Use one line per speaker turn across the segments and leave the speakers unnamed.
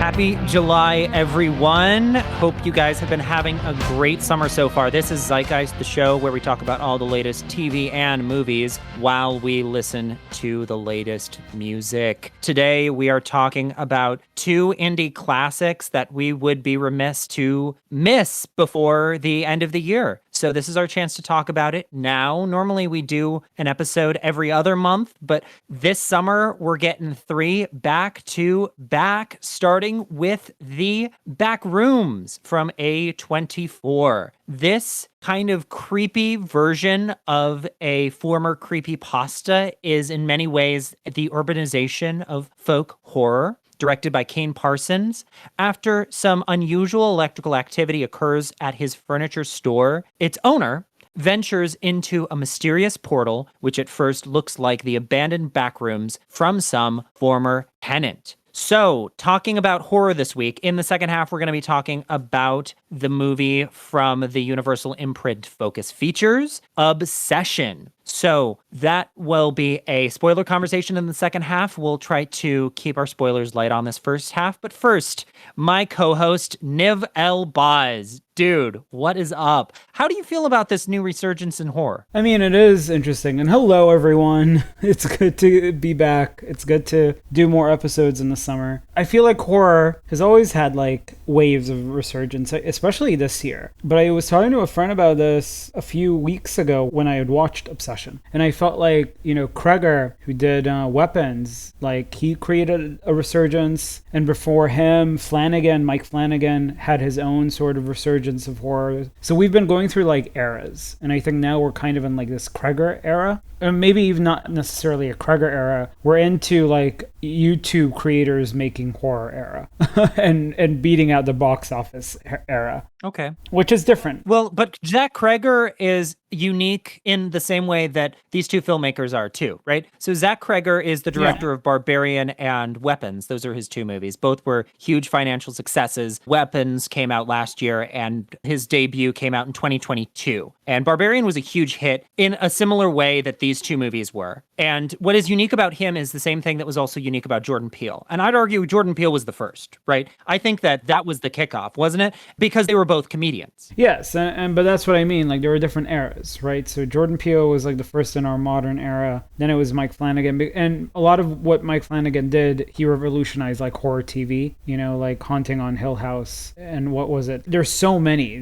Happy July, everyone. Hope you guys have been having a great summer so far. This is Zeitgeist, the show where we talk about all the latest TV and movies while we listen to the latest music. Today, we are talking about two indie classics that we would be remiss to miss before the end of the year. So this is our chance to talk about it now. Normally we do an episode every other month, but this summer we're getting 3 back to back, starting with the Backrooms from A24. This kind of creepy version of a former creepypasta is in many ways the urbanization of folk horror. Directed by Kane Parsons. After some unusual electrical activity occurs at his furniture store, its owner ventures into a mysterious portal, which at first looks like the abandoned backrooms from some former tenant. So, talking about horror this week, in the second half, we're going to be talking about the movie from the Universal Imprint Focus Features, Obsession. So that will be a spoiler conversation in the second half. We'll try to keep our spoilers light on this first half. But first, my co-host, Niv El Baz. Dude, what is up? How do you feel about this new resurgence in horror?
I mean, it is interesting. And hello, everyone. It's good to be back. It's good to do more episodes in the summer. I feel like horror has always had like waves of resurgence, especially this year. But I was talking to a friend about this a few weeks ago when I had watched Obsession. And I felt like, Kreger, who did Weapons, like he created a resurgence. And before him, Mike Flanagan had his own sort of resurgence of horror. So we've been going through like eras. And I think now we're kind of in like this Kreger era. Or maybe even not necessarily a Kreger era. We're into like YouTube creators making horror era and beating out the box office era.
Okay.
Which is different.
Well, but Zach Kreger is unique in the same way that these two filmmakers are too, right? So Zach Kreger is the director of Barbarian and Weapons. Those are his two movies. Both were huge financial successes. Weapons came out last year and his debut came out in 2022. And Barbarian was a huge hit in a similar way that these two movies were. And what is unique about him is the same thing that was also unique about Jordan Peele. And I'd argue Jordan Peele was the first, right? I think that was the kickoff, wasn't it? Because they were both comedians.
Yes, but that's what I mean. Like there were different eras, right? So Jordan Peele was like the first in our modern era. Then it was Mike Flanagan. And a lot of what Mike Flanagan did, he revolutionized like horror TV, like Haunting on Hill House. And what was it? There's so many.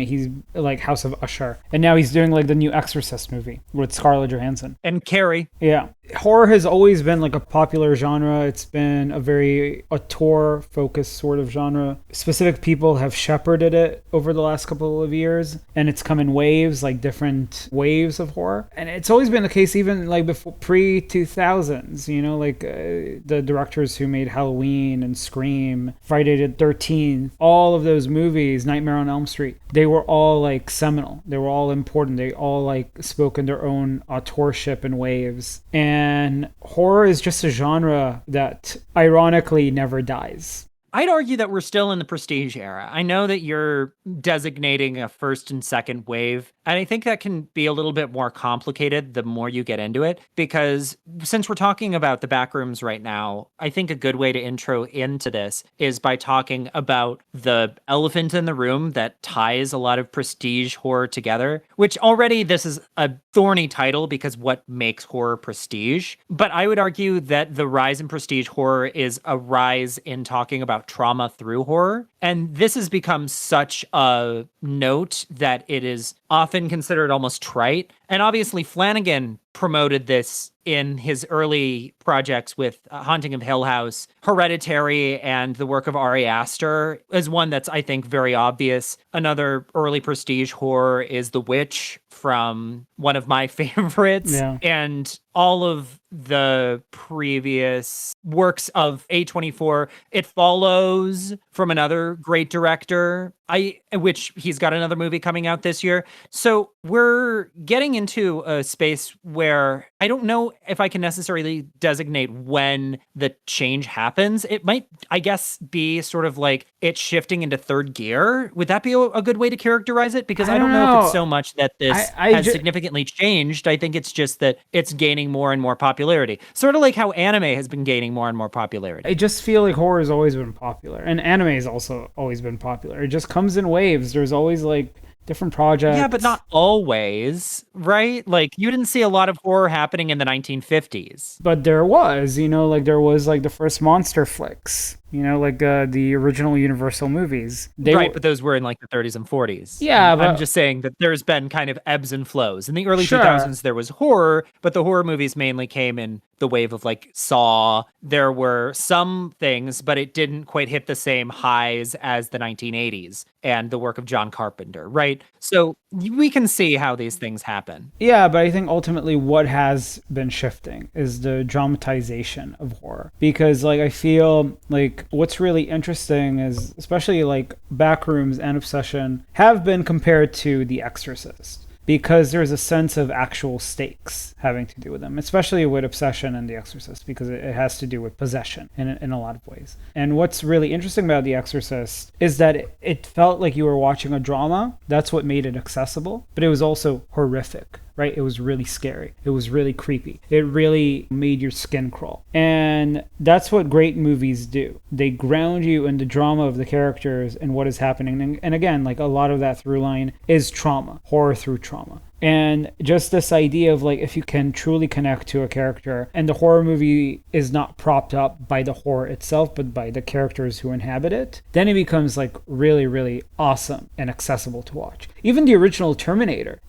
He's like House of Usher. And now he's doing like the new Exorcist movie with Scarlett Johansson.
And Carrie.
Yeah. Horror has always been like a popular genre. It's been a very auteur-focused sort of genre. Specific people have shepherded it over the last couple of years, and it's come in waves, like different waves of horror. And it's always been the case even like before pre-2000s, the directors who made Halloween and Scream, Friday the 13th, all of those movies, Nightmare on Elm Street, they were all like seminal. They were all important. They all like spoke in their own authorship and waves. And horror is just a genre that ironically never dies.
I'd argue that we're still in the prestige era. I know that you're designating a first and second wave, and I think that can be a little bit more complicated the more you get into it, because since we're talking about the Backrooms right now, I think a good way to intro into this is by talking about the elephant in the room that ties a lot of prestige horror together, which already this is a thorny title because what makes horror prestige? But I would argue that the rise in prestige horror is a rise in talking about trauma through horror. And this has become such a note that it is often considered almost trite. And obviously Flanagan promoted this in his early projects with Haunting of Hill House, Hereditary, and the work of Ari Aster is one that's, I think, very obvious. Another early prestige horror is The Witch from one of my favorites. Yeah. And all of the previous works of A24, It Follows from another great director, which he's got another movie coming out this year. So we're getting into a space where I don't know if I can necessarily designate when the change happens. It might, I guess, be sort of like it's shifting into third gear. Would that be a good way to characterize it? Because I
I don't
don't know if it's
know.
so much that this
I
has
just
significantly changed. I think it's just that it's gaining more and more popularity. Sort of like how anime has been gaining more and more popularity.
I just feel like horror has always been popular, and anime has also always been popular. It just comes in waves. There's always like different
Yeah, but
projects.
not always, right? Like you didn't see a lot of horror happening in the 1950s.
But there was, like there was like the first monster flicks, like the original Universal movies. They
Right,
were,
but those were in like the 30s and 40s.
yeah,
I'm
but
just saying that there's been kind of ebbs and flows. In the early
sure.
2000s, there was horror, but the horror movies mainly came in the wave of like Saw. There were some things, but it didn't quite hit the same highs as the 1980s and the work of John Carpenter, right? So we can see how these things happen.
Yeah, but I think ultimately what has been shifting is the dramatization of horror. Because like I feel like what's really interesting is especially like Backrooms and Obsession have been compared to The Exorcist. Because there's a sense of actual stakes having to do with them, especially with Obsession and The Exorcist, because it has to do with possession in a lot of ways. And what's really interesting about The Exorcist is that it felt like you were watching a drama. That's what made it accessible, but it was also horrific. Right? It was really scary. It was really creepy. It really made your skin crawl. And that's what great movies do. They ground you in the drama of the characters and what is happening. And again, like a lot of that through line is trauma, horror through trauma. And just this idea of like if you can truly connect to a character and the horror movie is not propped up by the horror itself but by the characters who inhabit it, then it becomes like really, really awesome and accessible to watch. Even the original Terminator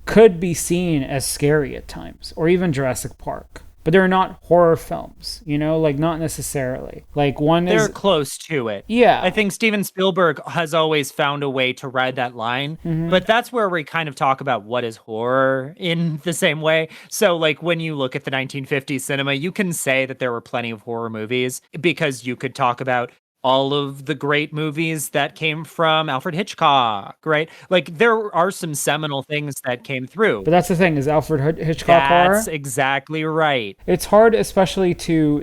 could be seen as scary at times, or even Jurassic Park. But they're not horror films, like not necessarily. Like one
They're
is,
close to it.
yeah.
I think Steven Spielberg has always found a way to ride that line, but that's where we kind of talk about what is horror in the same way. So, like, when you look at the 1950s cinema, you can say that there were plenty of horror movies because you could talk about all of the great movies that came from Alfred Hitchcock, right? Like, there are some seminal things that came through.
But that's the thing, is Alfred Hitchcock
That's
horror?
exactly right.
It's hard, especially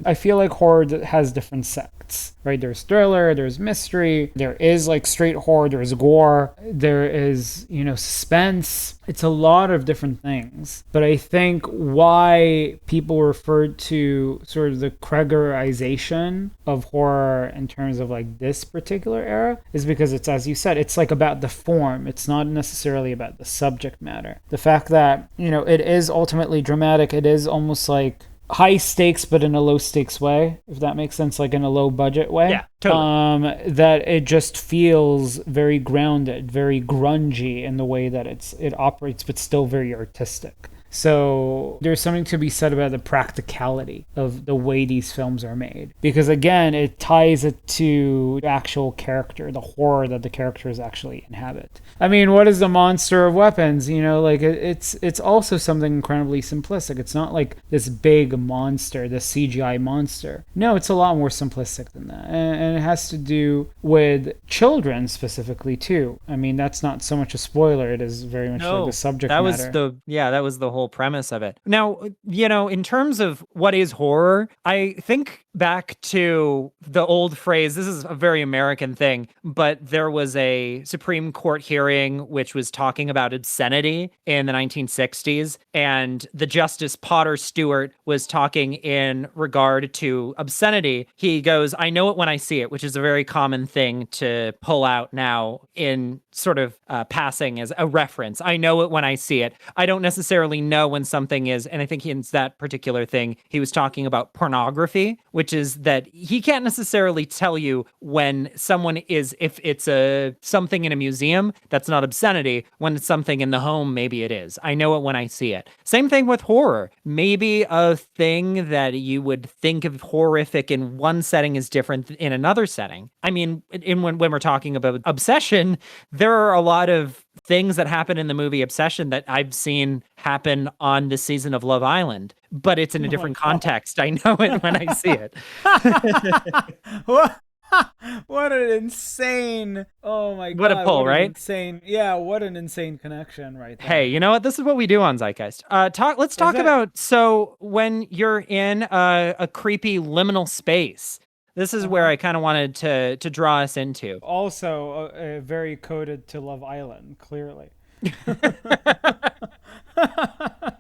I feel like horror has different sects, right? There's thriller, there's mystery, there is like straight horror, there's gore, there is, suspense. It's a lot of different things. But I think why people refer to sort of the Kregerization of horror in terms of like this particular era is because it's, as you said, it's like about the form. It's not necessarily about the subject matter. The fact that, it is ultimately dramatic, it is almost like high stakes but in a low stakes way, if that makes sense, like in a low budget way.
Yeah, totally.
That it just feels very grounded, very grungy in the way that it operates, but still very artistic. So there's something to be said about the practicality of the way these films are made. Because again, it ties it to the actual character, the horror that the characters actually inhabit. I mean, what is the monster of weapons? Like it's also something incredibly simplistic. It's not like this big monster, this CGI monster. No, it's a lot more simplistic than that. And it has to do with children specifically too. I mean, that's not so much a spoiler. It is very much like the subject
that
matter.
That was the whole premise of it. Now, in terms of what is horror, I think back to the old phrase, this is a very American thing, but there was a Supreme Court hearing which was talking about obscenity in the 1960s, and the Justice Potter Stewart was talking in regard to obscenity. He goes, "I know it when I see it," which is a very common thing to pull out now in sort of passing as a reference. I know it when I see it. I don't necessarily know when something is, and I think in that particular thing, he was talking about pornography, which is that he can't necessarily tell you when someone is, if it's something in a museum, that's not obscenity. When it's something in the home, maybe it is. I know it when I see it. Same thing with horror. Maybe a thing that you would think of horrific in one setting is different in another setting. I mean, when we're talking about Obsession, there are a lot of things that happen in the movie Obsession that I've seen happen on this season of Love Island, but it's in a different context. I know it when I see it.
What an insane, oh my
What a
God,
pull,
what an
right?
insane, yeah, what an insane connection right
Hey,
there.
you know what? This is what we do on Zeitgeist. Let's
Is
talk
that,
about, so when you're in a creepy liminal space, this is where
uh-huh.
I kind of wanted to draw us into.
Also, very coded to Love Island, clearly.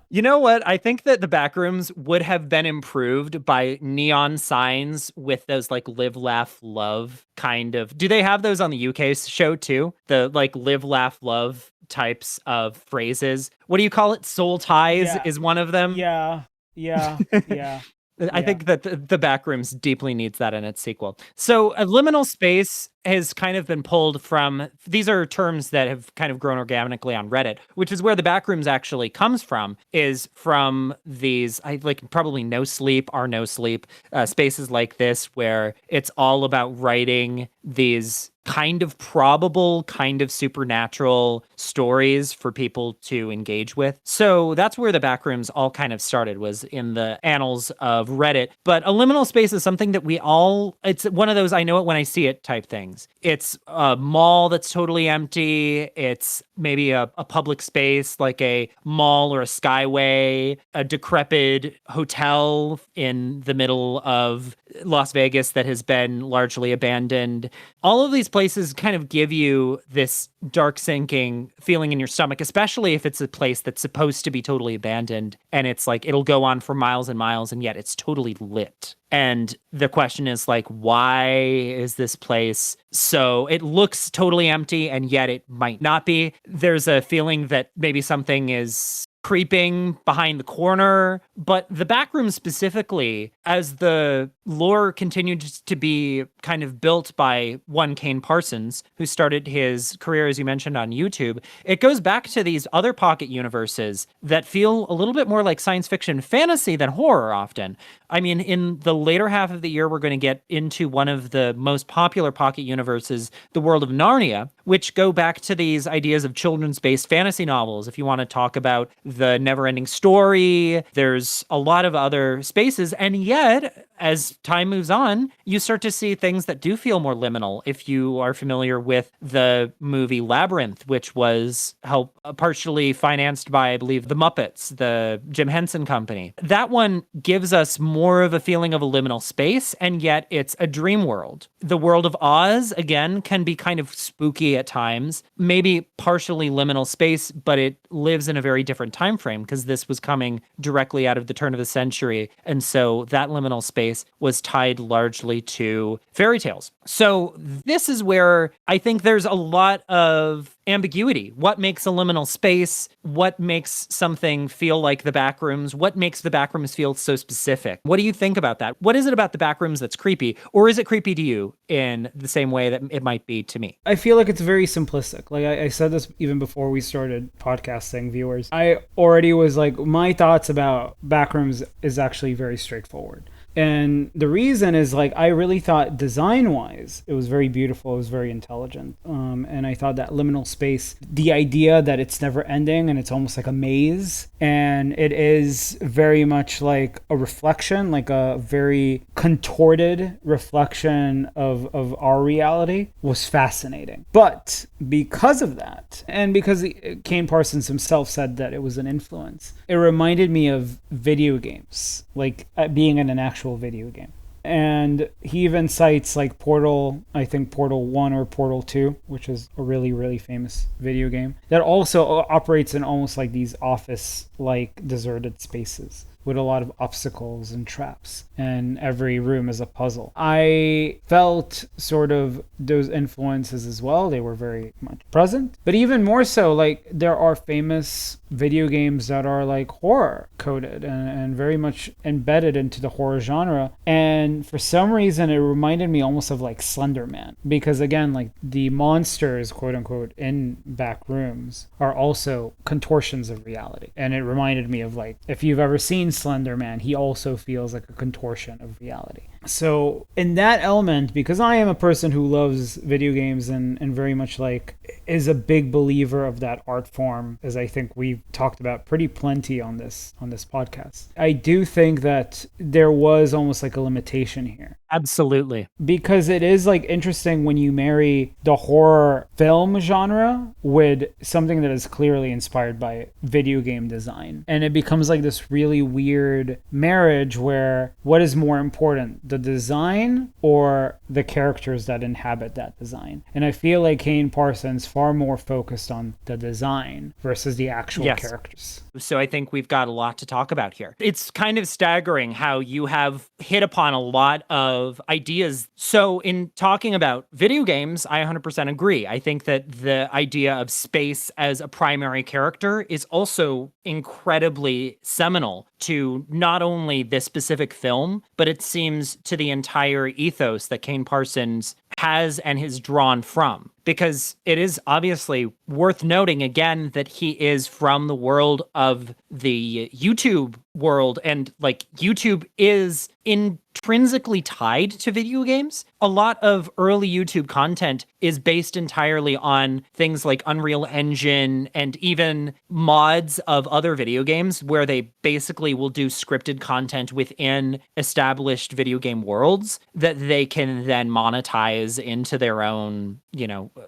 You know what? I think that the backrooms would have been improved by neon signs with those like live, laugh, love kind of. Do they have those on the UK show too? The like live, laugh, love types of phrases. What do you call it? Soul ties
Yeah,
is one of them.
yeah, yeah, yeah,
I
yeah.
think that the Backrooms deeply needs that in its sequel. So, a liminal space has kind of been pulled from, these are terms that have kind of grown organically on Reddit, which is where the Backrooms actually comes from, is from these, I like probably no sleep or no sleep spaces like this, where it's all about writing these kind of probable, kind of supernatural stories for people to engage with. So that's where the backrooms all kind of started, was in the annals of Reddit. But a liminal space is something that we all, it's one of those I know it when I see it type things. It's a mall that's totally empty. It's maybe a public space like a mall or a skyway, a decrepit hotel in the middle of Las Vegas that has been largely abandoned. All of these places kind of give you this dark sinking feeling in your stomach, especially if it's a place that's supposed to be totally abandoned and it's like it'll go on for miles and miles and yet it's totally lit. And the question is like, why is this place so, it looks totally empty and yet it might not be. There's a feeling that maybe something is creeping behind the corner, but the back room specifically, as the lore continued to be kind of built by one Kane Parsons, who started his career, as you mentioned, on YouTube, it goes back to these other pocket universes that feel a little bit more like science fiction fantasy than horror often. I mean, in the later half of the year, we're going to get into one of the most popular pocket universes, the world of Narnia, which go back to these ideas of children's-based fantasy novels. If you want to talk about the never-ending story, there's a lot of other spaces. And yet, as time moves on, you start to see things that do feel more liminal. If you are familiar with the movie Labyrinth, which was partially financed by, I believe, the Muppets, the Jim Henson Company, that one gives us more of a feeling of a liminal space, and yet it's a dream world. The world of Oz, again, can be kind of spooky at times, maybe partially liminal space, but it lives in a very different time frame because this was coming directly out of the turn of the century. And so that liminal space was tied largely to fairy tales. So this is where I think there's a lot of ambiguity. What makes a liminal space? What makes something feel like the backrooms? What makes the backrooms feel so specific? What do you think about that? What is it about the backrooms that's creepy? Or is it creepy to you in the same way that it might be to me?
I feel like it's very simplistic. Like I said this even before we started podcasting, viewers. I already was like, my thoughts about Backrooms is actually very straightforward. And the reason is like, I really thought design wise, it was very beautiful. It was very intelligent. And I thought that liminal space, the idea that it's never ending and it's almost like a maze, and it is very much like a reflection, like a very contorted reflection of our reality, was fascinating. But because of that, and because Kane Parsons himself said that it was an influence, it reminded me of video games, like being in an actual video game. And he even cites like Portal, I think Portal 1 or Portal 2, which is a really, really famous video game that also operates in almost like these office-like deserted spaces with a lot of obstacles and traps, and every room is a puzzle. I felt sort of those influences as well. They were very much present, but even more so, like there are famous video games that are like horror coded and very much embedded into the horror genre. And for some reason, it reminded me almost of like Slender Man, because again, like the monsters, quote unquote, in back rooms are also contortions of reality. And it reminded me of like, if you've ever seen Slender Man, he also feels like a contortion of reality. So in that element, because I am a person who loves video games and very much like is a big believer of that art form, as I think we've talked about pretty plenty on this podcast, I do think that there was almost like a limitation here.
Absolutely.
Because it is like interesting when you marry the horror film genre with something that is clearly inspired by video game design. And it becomes like this really weird marriage where what is more important, the design or the characters that inhabit that design? And I feel like Kane Parsons far more focused on the design versus the actual characters.
So I think we've got a lot to talk about here. It's kind of staggering how you have hit upon a lot of ideas. So in talking about video games, I 100% agree. I think that the idea of space as a primary character is also incredibly seminal to not only this specific film, but it seems to the entire ethos that Kane Parsons has and has drawn from. Because it is obviously worth noting again that he is from the world of the YouTube world, and like YouTube is intrinsically tied to video games. A lot of early YouTube content is based entirely on things like Unreal Engine and even mods of other video games where they basically will do scripted content within established video game worlds that they can then monetize into their own,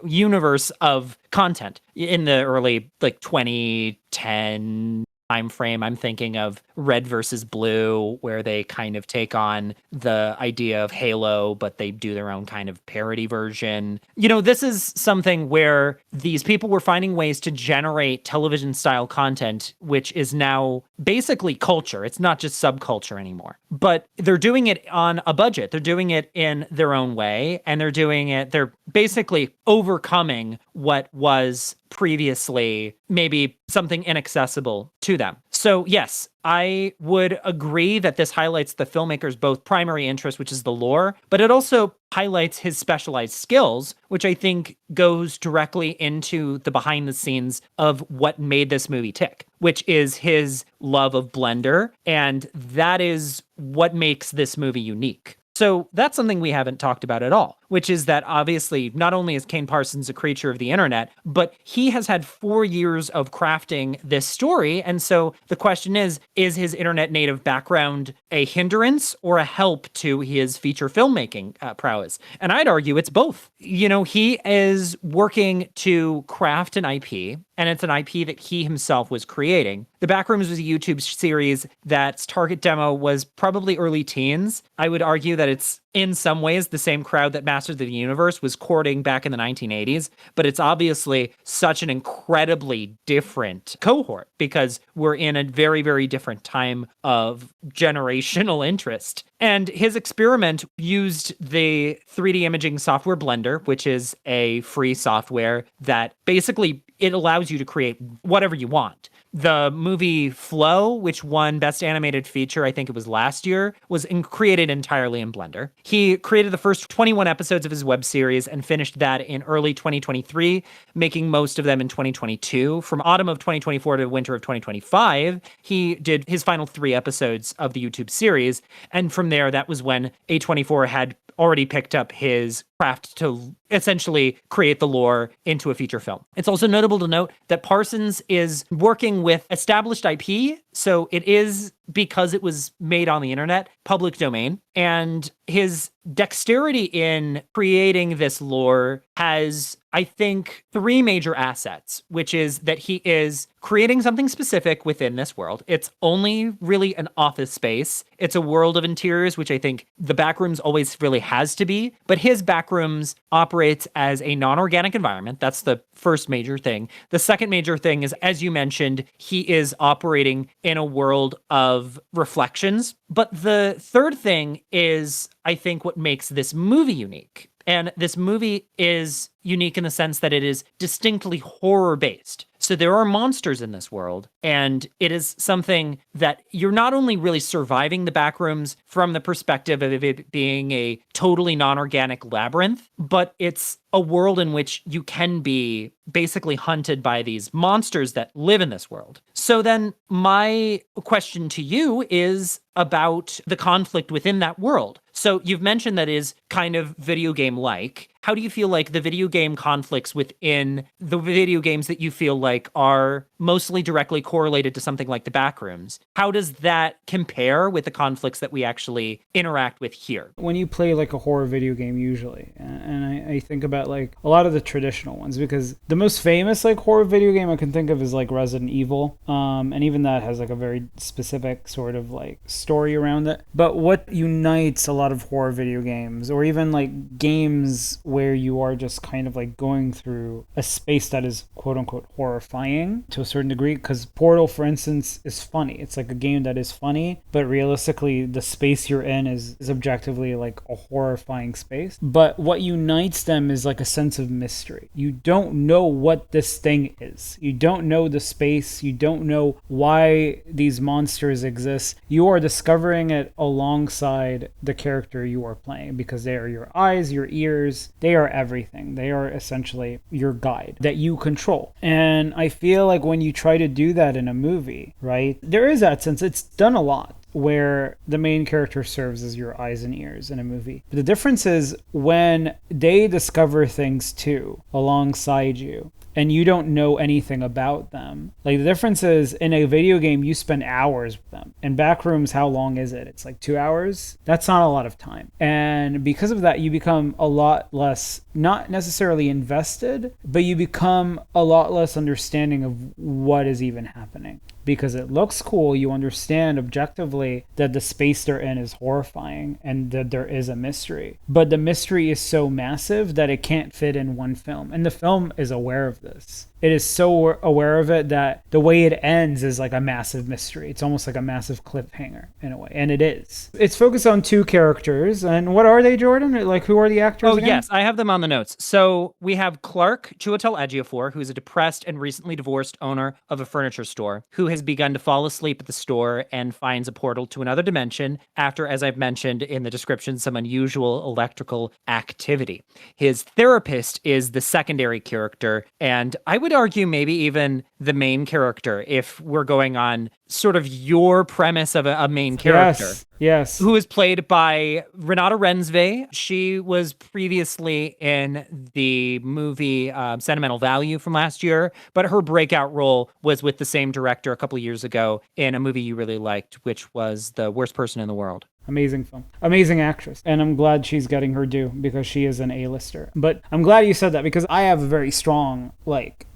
universe of content. In the early like 2010 time frame, I'm thinking of Red versus Blue, where they kind of take on the idea of Halo, but they do their own kind of parody version. This is something where these people were finding ways to generate television style content, which is now basically culture. It's not just subculture anymore, but they're doing it on a budget. They're doing it in their own way, and they're basically overcoming what was previously maybe something inaccessible to them. So yes, I would agree that this highlights the filmmaker's both primary interest, which is the lore, but it also highlights his specialized skills, which I think goes directly into the behind the scenes of what made this movie tick, which is his love of Blender. And that is what makes this movie unique. So that's something we haven't talked about at all, which is that obviously not only is Kane Parsons a creature of the internet, but he has had 4 years of crafting this story. And so the question is his internet native background a hindrance or a help to his feature filmmaking prowess? And I'd argue it's both. He is working to craft an IP, and it's an IP that he himself was creating. The Backrooms was a YouTube series that's target demo was probably early teens. I would argue that it's in some ways the same crowd that Masters of the Universe was courting back in the 1980s, but it's obviously such an incredibly different cohort because we're in a very, very different time of generational interest. And his experiment used the 3D imaging software Blender, which is a free software that basically it allows you to create whatever you want. The movie Flow, which won Best Animated Feature, I think it was last year, was created entirely in Blender. He created the first 21 episodes of his web series and finished that in early 2023, making most of them in 2022. From autumn of 2024 to winter of 2025, he did his final 3 episodes of the YouTube series. And from there, that was when A24 had already picked up his craft to essentially create the lore into a feature film. It's also notable to note that Parsons is working with established IP, so it is, because it was made on the internet, public domain, and his dexterity in creating this lore has, I think, 3 major assets, which is that he is creating something specific within this world. It's only really an office space. It's a world of interiors, which I think the Backrooms always really has to be, but his Backrooms operates as a non-organic environment. That's the first major thing. The second major thing is, as you mentioned, he is operating in a world of reflections. But the third thing is, I think, what makes this movie unique. And this movie is unique in the sense that it is distinctly horror-based. So there are monsters in this world, and it is something that you're not only really surviving the Backrooms from the perspective of it being a totally non-organic labyrinth, but it's a world in which you can be basically hunted by these monsters that live in this world. So then my question to you is about the conflict within that world. So you've mentioned that is kind of video game-like. How do you feel like the video game conflicts within the video games that you feel like are mostly directly correlated to something like the Backrooms? How does that compare with the conflicts that we actually interact with here?
When you play like a horror video game, usually, and I think about like a lot of the traditional ones, because the most famous like horror video game I can think of is like Resident Evil, and even that has like a very specific sort of like story around it. But what unites a lot of horror video games, or even like games where you are just kind of like going through a space that is quote unquote horrifying to a certain degree, because Portal, for instance, is funny. It's like a game that is funny, but realistically the space you're in is objectively like a horrifying space. But what unites them is like a sense of mystery. You don't know what this thing is. You don't know the space. You don't know why these monsters exist. You are discovering it alongside the character you are playing, because they are your eyes, your ears, they are everything. They are essentially your guide that you control. And I feel like when you try to do that in a movie, right, there is that sense. It's done a lot where the main character serves as your eyes and ears in a movie. But the difference is when they discover things too alongside you, and you don't know anything about them. Like, the difference is in a video game, you spend hours with them. In Backrooms, how long is it? It's like 2 hours. That's not a lot of time. And because of that, you become a lot less, not necessarily invested, but you become a lot less understanding of what is even happening. Because it looks cool, you understand objectively that the space they're in is horrifying and that there is a mystery. But the mystery is so massive that it can't fit in one film. And the film is aware of this. It is so aware of it that the way it ends is like a massive mystery. It's almost like a massive cliffhanger in a way. And it is. It's focused on two characters. And what are they, Jordan? Like, who are the actors again?
Yes, I have them on the notes. So we have Clark Chiwetel Ejiofor, who's a depressed and recently divorced owner of a furniture store, who has begun to fall asleep at the store and finds a portal to another dimension after, as I've mentioned in the description, some unusual electrical activity. His therapist is the secondary character, and I would argue maybe even the main character, if we're going on sort of your premise of a main character.
Yes.
Who is played by Renata Rensve. She was previously in the movie Sentimental Value from last year, but her breakout role was with the same director a couple of years ago in a movie you really liked, which was The Worst Person in the World.
Amazing film. Amazing actress. And I'm glad she's getting her due because she is an A-lister. But I'm glad you said that because I have a very strong,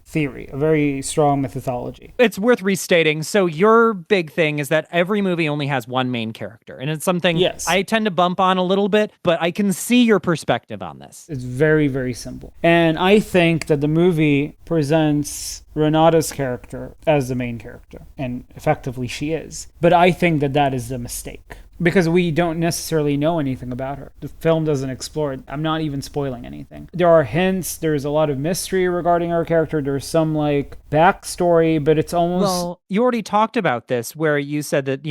theory, a very strong methodology.
It's worth restating. So your big thing is that every movie only has one main character. And it's something I tend to bump on a little bit, but I can see your perspective on this.
It's very, very simple. And I think that the movie presents Renata's character as the main character. And effectively she is. But I think that that is the mistake. Because we don't necessarily know anything about her. The film doesn't explore it. I'm not even spoiling anything. There are hints. There's a lot of mystery regarding her character. There's some backstory, but it's almost...
Well, you already talked about this where you said that,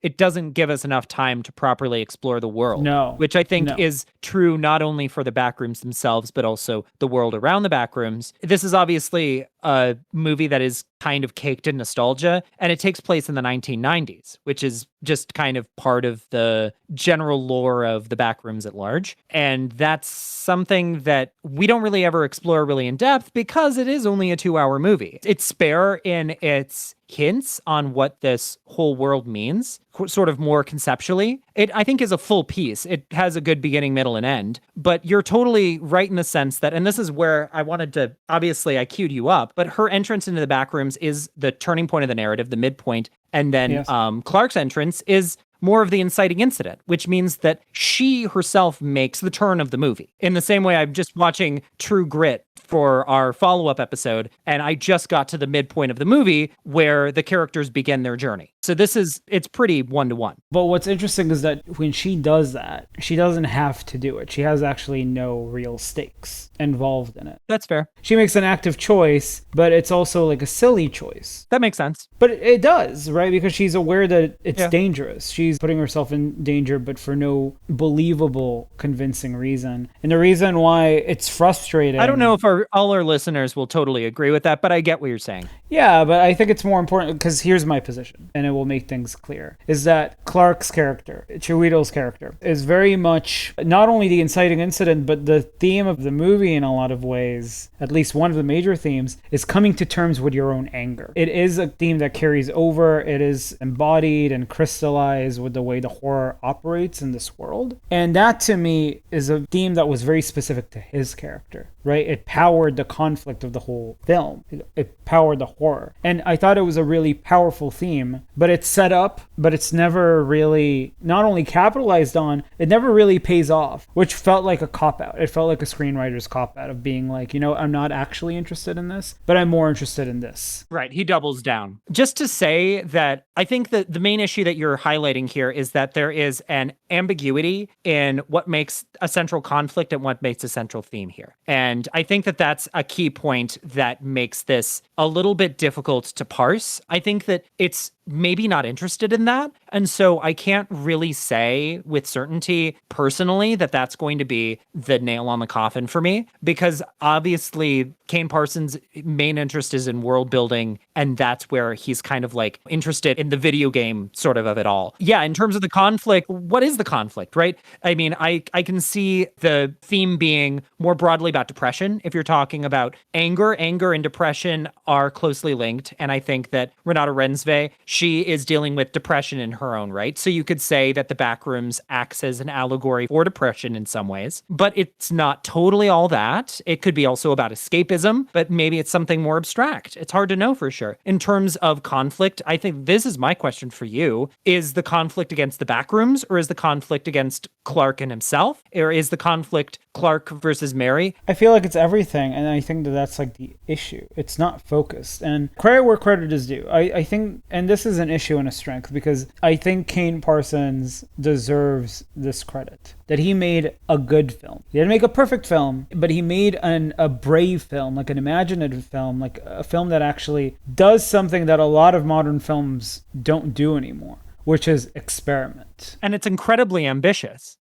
it doesn't give us enough time to properly explore the world.
No.
Which I think is true not only for the Backrooms themselves, but also the world around the Backrooms. This is obviously a movie that is kind of caked in nostalgia, and it takes place in the 1990s, which is just kind of part of the general lore of the Backrooms at large. And that's something that we don't really ever explore really in depth because it is only a 2-hour movie. It's spare in its hints on what this whole world means, sort of more conceptually. It, I think, is a full piece. It has a good beginning, middle, and end. But you're totally right in the sense that, and this is where I wanted to, obviously I queued you up, but her entrance into the Backrooms is the turning point of the narrative, the midpoint. And then Clark's entrance is more of the inciting incident, which means that she herself makes the turn of the movie. In the same way, I'm just watching True Grit for our follow-up episode, and I just got to the midpoint of the movie where the characters begin their journey. So it's pretty one-to-one.
But what's interesting is that when she does that, she doesn't have to do it. She has actually no real stakes involved in it.
That's fair.
She makes an active choice, but it's also a silly choice.
That makes sense.
But it does, right? Because she's aware that it's dangerous. She's putting herself in danger, but for no believable, convincing reason. And the reason why it's frustrating...
I don't know if all our listeners will totally agree with that, but I get what you're saying.
Yeah, but I think it's more important because here's my position, and it will make things clear, is that Clark's character, Chiwetel's character, is very much not only the inciting incident, but the theme of the movie in a lot of ways, at least one of the major themes, is coming to terms with your own anger. It is a theme that carries over. It is embodied and crystallized with the way the horror operates in this world. And that, to me, is a theme that was very specific to his character, right? It powered the conflict of the whole film. It powered the horror. And I thought it was a really powerful theme, but it's set up, but it's never really not only capitalized on, it never really pays off, which felt like a cop-out. It felt like a screenwriter's cop-out of being like, I'm not actually interested in this, but I'm more interested in this.
Right. He doubles down. Just to say that I think that the main issue that you're highlighting here is that there is an ambiguity in what makes a central conflict and what makes a central theme here. And I think that that's a key point that makes this a little bit difficult to parse. I think that it's maybe not interested in that. And so I can't really say with certainty personally that that's going to be the nail on the coffin for me, because obviously Kane Parsons' main interest is in world building, and that's where he's kind of like interested in the video game sort of it all. Yeah, in terms of the conflict, what is the conflict, right? I mean, I can see the theme being more broadly about depression. If you're talking about anger and depression are closely linked. And I think that Renata Rensve, she is dealing with depression in her own right. So you could say that the Backrooms acts as an allegory for depression in some ways, but it's not totally all that. It could be also about escapism, but maybe it's something more abstract. It's hard to know for sure. In terms of conflict, I think this is my question for you. Is the conflict against the Backrooms, or is the conflict against Clark and himself? Or is the conflict Clark versus Mary?
I feel like it's everything, and I think that that's like the issue. It's not focused, and credit where credit is due. I think, and this is an issue and a strength, because I think Kane Parsons deserves this credit, that he made a good film. He didn't make a perfect film, but he made a brave film, like an imaginative film, like a film that actually does something that a lot of modern films don't do anymore, which is experiment.
And it's incredibly ambitious.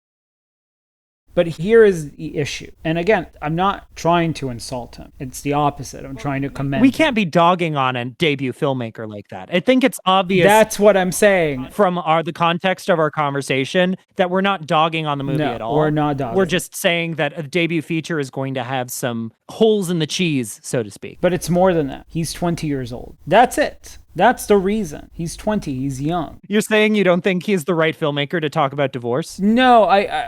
But here is the issue. And again, I'm not trying to insult him. It's the opposite. I'm trying to commend
We can't be dogging on a debut filmmaker like that. I think it's obvious.
That's what I'm saying.
From the context of our conversation, that we're not dogging on the movie at all.
We're not dogging.
We're just saying that a debut feature is going to have some holes in the cheese, so to speak.
But it's more than that. He's 20 years old. That's it. That's the reason. He's 20. He's young.
You're saying you don't think he's the right filmmaker to talk about divorce?
No,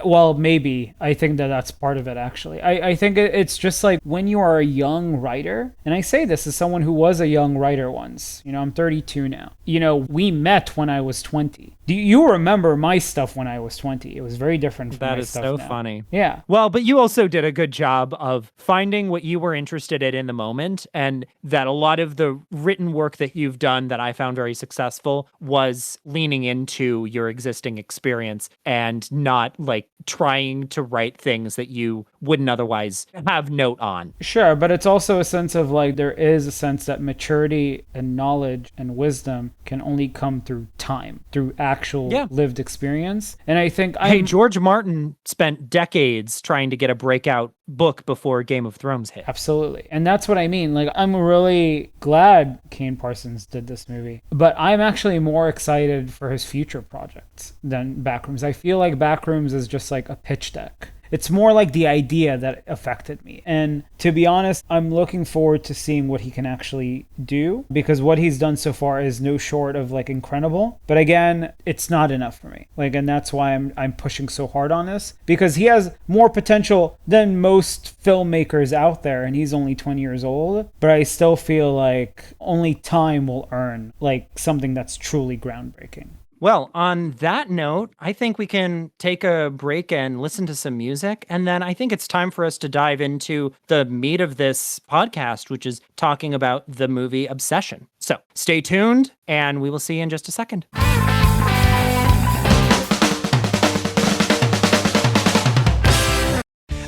well, maybe. I think that that's part of it, actually. I think it's just like when you are a young writer, and I say this as someone who was a young writer once. I'm 32 now. We met when I was 20. Do you remember my stuff when I was 20? It was very different from my stuff now.
That is so funny.
Yeah.
Well, but you also did a good job of finding what you were interested in the moment, and that a lot of the written work that you've done that I found very successful was leaning into your existing experience and not like trying to write things that you wouldn't otherwise have note on.
Sure, but it's also a sense of like there is a sense that maturity and knowledge and wisdom can only come through time, through actual lived experience. And I think
George Martin spent decades trying to get a breakout book before Game of Thrones hit.
Absolutely. And that's what I mean. Like, I'm really glad Kane Parsons did this movie, but I'm actually more excited for his future projects than Backrooms. I feel like Backrooms is just like a pitch deck. It's more like the idea that affected me. And to be honest, I'm looking forward to seeing what he can actually do, because what he's done so far is no short of like incredible. But again, it's not enough for me. And that's why I'm pushing so hard on this, because he has more potential than most filmmakers out there, and he's only 20 years old. But I still feel like only time will earn like something that's truly groundbreaking.
Well, on that note, I think we can take a break and listen to some music. And then I think it's time for us to dive into the meat of this podcast, which is talking about the movie Obsession. So stay tuned, and we will see you in just a second.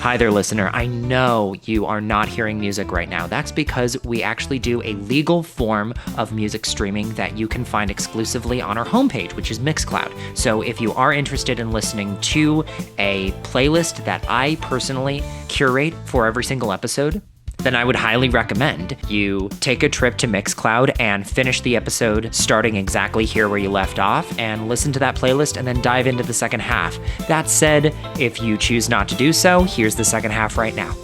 Hi there, listener. I know you are not hearing music right now. That's because we actually do a legal form of music streaming that you can find exclusively on our homepage, which is Mixcloud. So if you are interested in listening to a playlist that I personally curate for every single episode, then I would highly recommend you take a trip to Mixcloud and finish the episode starting exactly here where you left off and listen to that playlist and then dive into the second half. That said, if you choose not to do so, here's the second half right now.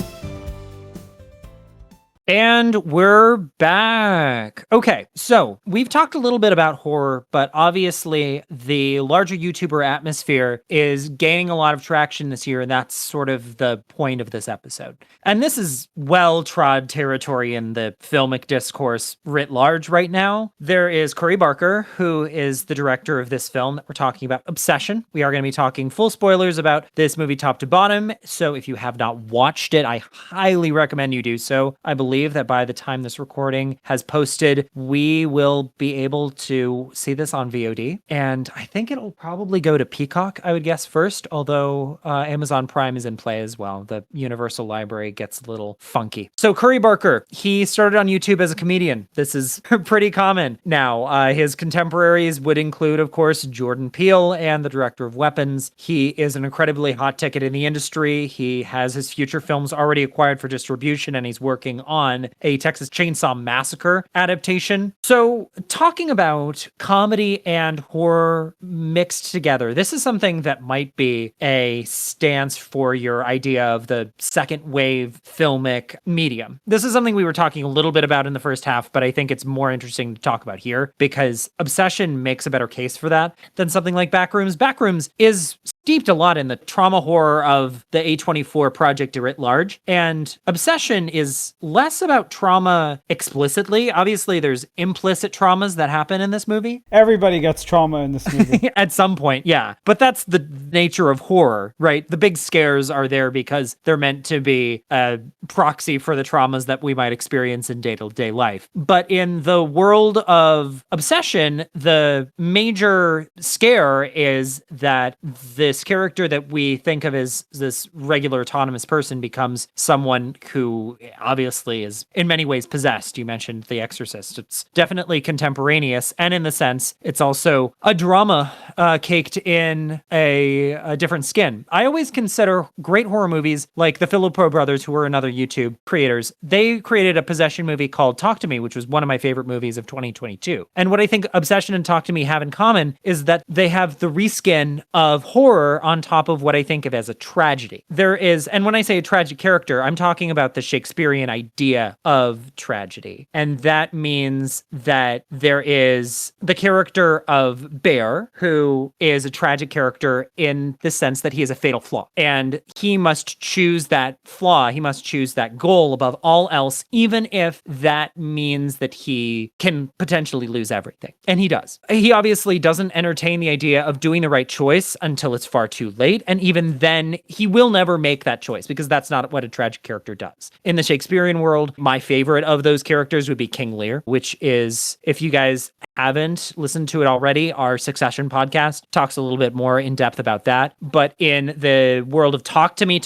And we're back. Okay, so we've talked a little bit about horror, but obviously the larger YouTuber atmosphere is gaining a lot of traction this year, and that's sort of the point of this episode. And this is well-trod territory in the filmic discourse writ large right now. There is Cory Barker, who is the director of this film that we're talking about, Obsession. We are going to be talking full spoilers about this movie top to bottom, so if you have not watched it, I highly recommend you do so. I believe that by the time this recording has posted, we will be able to see this on VOD. And I think it'll probably go to Peacock, I would guess first, although Amazon Prime is in play as well. The Universal Library gets a little funky. So Cory Barker, he started on YouTube as a comedian. This is pretty common now. His contemporaries would include, of course, Jordan Peele and the director of Weapons. He is an incredibly hot ticket in the industry. He has his future films already acquired for distribution, and he's working on a Texas Chainsaw Massacre adaptation. So talking about comedy and horror mixed together, this is something that might be a stance for your idea of the second wave filmic medium. This is something we were talking a little bit about in the first half, but I think it's more interesting to talk about here because Obsession makes a better case for that than something like Backrooms. Backrooms is steeped a lot in the trauma horror of the A24 project writ large, and Obsession is less about trauma explicitly. Obviously, there's implicit traumas that happen in this movie.
Everybody gets trauma in this movie.
At some point, yeah. But that's the nature of horror, right? The big scares are there because they're meant to be a proxy for the traumas that we might experience in day-to-day life. But in the world of Obsession, the major scare is that this character that we think of as this regular autonomous person becomes someone who obviously is in many ways possessed. You mentioned The Exorcist. It's definitely contemporaneous, and in the sense, it's also a drama caked in a different skin. I always consider great horror movies like the Filippo brothers, who were another YouTube creators. They created a possession movie called Talk to Me, which was one of my favorite movies of 2022. And what I think Obsession and Talk to Me have in common is that they have the reskin of horror on top of what I think of as a tragedy. There is, and when I say a tragic character, I'm talking about the Shakespearean idea of tragedy. And that means that there is the character of Bear, who is a tragic character in the sense that he has a fatal flaw. And he must choose that flaw, he must choose that goal above all else, even if that means that he can potentially lose everything. And he does. He obviously doesn't entertain the idea of doing the right choice until it's far too late. And even then, he will never make that choice because that's not what a tragic character does. In the Shakespearean world, my favorite of those characters would be King Lear, which is, if you guys haven't listened to it already, our Succession podcast talks a little bit more in depth about that. But in the world of Talk to Me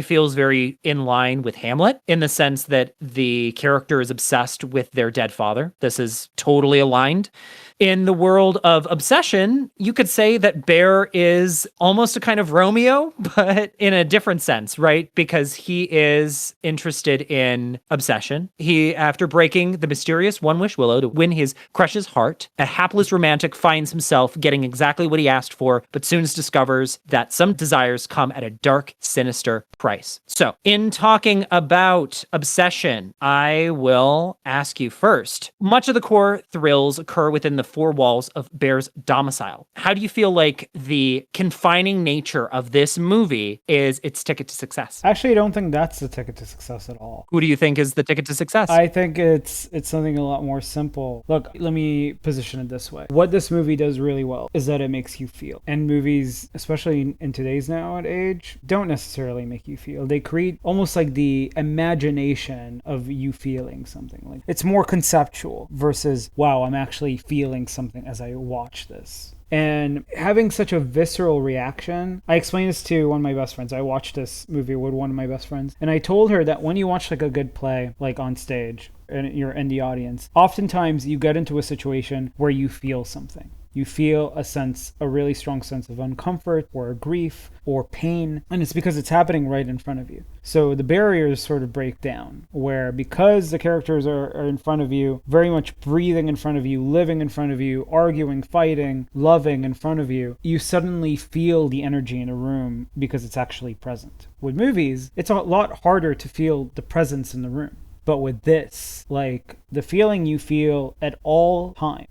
feels very in line with Hamlet in the sense that the character is obsessed with their dead father. This is totally aligned. In the world of Obsession, you could say that Bear is almost a kind of Romeo, but in a different sense, right? Because he is interested in obsession. He, after breaking the mysterious One Wish Willow to win his crush's heart, a hapless romantic finds himself getting exactly what he asked for, but soon discovers that some desires come at a dark, sinister price. So, in talking about Obsession, I will ask you first. Much of the core thrills occur within the four walls of Bear's domicile. How do you feel like the confining nature of this movie is its ticket to success?
Actually, I don't think that's the ticket to success at all.
Who do you think is the ticket to success?
I think it's something a lot more simple. Look, let me position it this way. What this movie does really well is that it makes you feel. And movies, especially in today's now and age, don't necessarily make you feel. They create almost like the imagination of you feeling something. Like it's more conceptual versus, wow, I'm actually feeling something as I watch this. And having such a visceral reaction, I explained this to one of my best friends. I watched this movie with one of my best friends, and I told her that when you watch like a good play, like on stage, and you're in the audience, oftentimes you get into a situation where you feel something. You feel a really strong sense of uncomfort or grief or pain, and it's because it's happening right in front of you. So the barriers sort of break down, where because the characters are in front of you, very much breathing in front of you, living in front of you, arguing, fighting, loving in front of you, you suddenly feel the energy in a room because it's actually present. With movies, it's a lot harder to feel the presence in the room. But with this, like, the feeling you feel at all time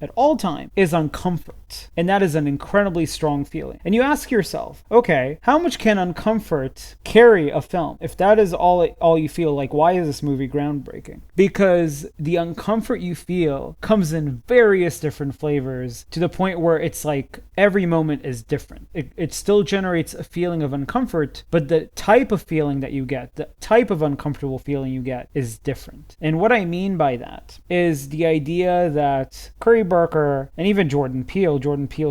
is uncomfort. And that is an incredibly strong feeling. And you ask yourself, okay, how much can uncomfort carry a film? If that is all you feel, like, why is this movie groundbreaking? Because the uncomfort you feel comes in various different flavors to the point where it's like every moment is different. It still generates a feeling of uncomfort, but the type of feeling that you get, the type of uncomfortable feeling you get is different. And what I mean by that is the idea that Curry Barker and even Jordan Peele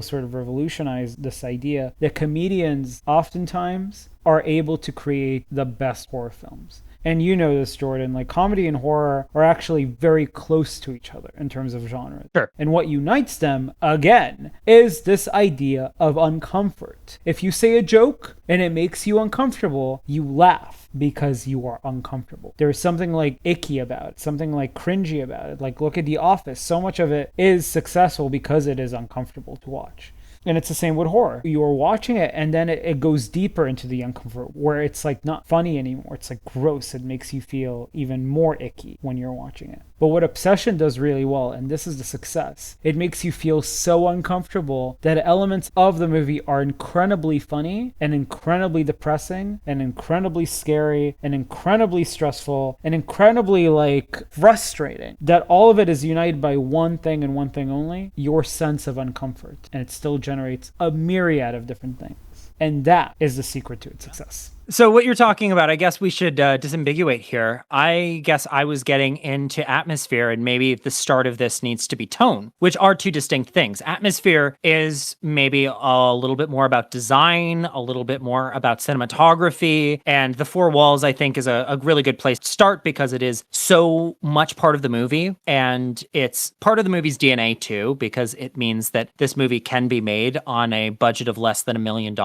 sort of revolutionized this idea that comedians oftentimes are able to create the best horror films. And you know this, Jordan, like comedy and horror are actually very close to each other in terms of genre.
Sure.
And what unites them, again, is this idea of uncomfort. If you say a joke and it makes you uncomfortable, you laugh because you are uncomfortable. There's something like icky about it, something like cringy about it. Like, look at The Office. So much of it is successful because it is uncomfortable to watch. And it's the same with horror. You are watching it and then it goes deeper into the uncomfort where it's like not funny anymore. It's like gross. It makes you feel even more icky when you're watching it. But what Obsession does really well, and this is the success, it makes you feel so uncomfortable that elements of the movie are incredibly funny and incredibly depressing and incredibly scary and incredibly stressful and incredibly like frustrating, that all of it is united by one thing and one thing only, your sense of uncomfort. And it still generates a myriad of different things. And that is the secret to its success.
So what you're talking about, I guess we should disambiguate here. I guess I was getting into atmosphere, and maybe the start of this needs to be tone, which are two distinct things. Atmosphere is maybe a little bit more about design, a little bit more about cinematography, and The Four Walls, I think, is a really good place to start because it is so much part of the movie, and it's part of the movie's DNA too, because it means that this movie can be made on a budget of less than $1 million,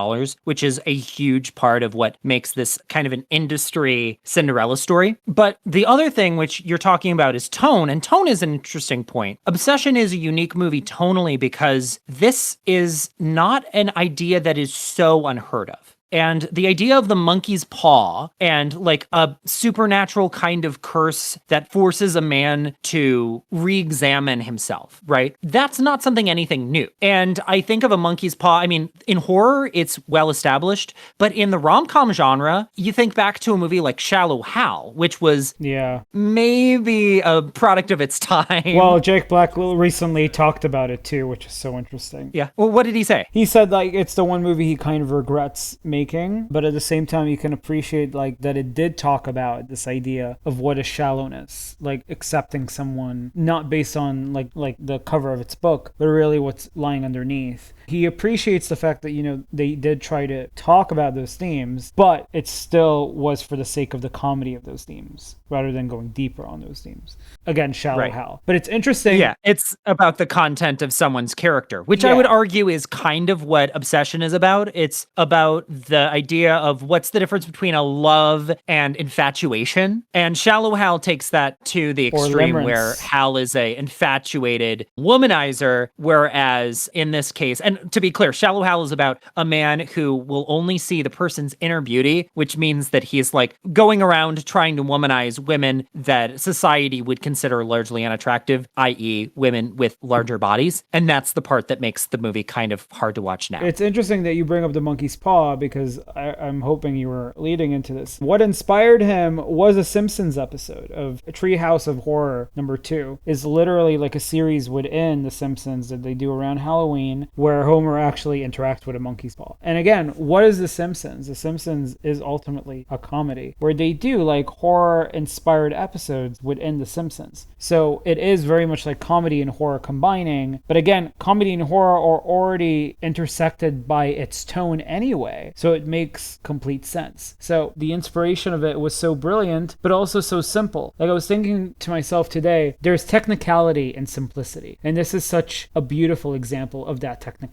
which is a huge part of what makes this kind of an industry Cinderella story. But the other thing which you're talking about is tone, and tone is an interesting point. Obsession is a unique movie tonally because this is not an idea that is so unheard of. And the idea of the monkey's paw and like a supernatural kind of curse that forces a man to re-examine himself, right? That's not something anything new. And I think of a monkey's paw, I mean, in horror, it's well established, but in the rom-com genre, you think back to a movie like Shallow Hal, which was maybe a product of its time.
Well, Jake Black recently talked about it too, which is so interesting.
Yeah. Well, what did he say?
He said like it's the one movie he kind of regrets making, but at the same time you can appreciate like that it did talk about this idea of what is shallowness, like accepting someone not based on like the cover of its book, but really what's lying underneath. He appreciates the fact that, you know, they did try to talk about those themes, but it still was for the sake of the comedy of those themes rather than going deeper on those themes. Again, Shallow Hal. But it's interesting.
Yeah, it's about the content of someone's character, which I would argue is kind of what Obsession is about. It's about the idea of what's the difference between a love and infatuation. And Shallow Hal takes that to the extreme where Hal is a infatuated womanizer, whereas in this case, and to be clear, Shallow Hal is about a man who will only see the person's inner beauty, which means that he's like going around trying to womanize women that society would consider largely unattractive, i.e. women with larger bodies. And that's the part that makes the movie kind of hard to watch now.
It's interesting that you bring up the monkey's paw because I'm hoping you were leading into this. What inspired him was a Simpsons episode of Treehouse of Horror #2. Is literally like a series within the Simpsons that they do around Halloween where where Homer actually interacts with a monkey's paw. And again, what is The Simpsons? The Simpsons is ultimately a comedy where they do like horror-inspired episodes within The Simpsons. So it is very much like comedy and horror combining. But again, comedy and horror are already intersected by its tone anyway. So it makes complete sense. So the inspiration of it was so brilliant, but also so simple. Like I was thinking to myself today, there's technicality and simplicity. And this is such a beautiful example of that technicality.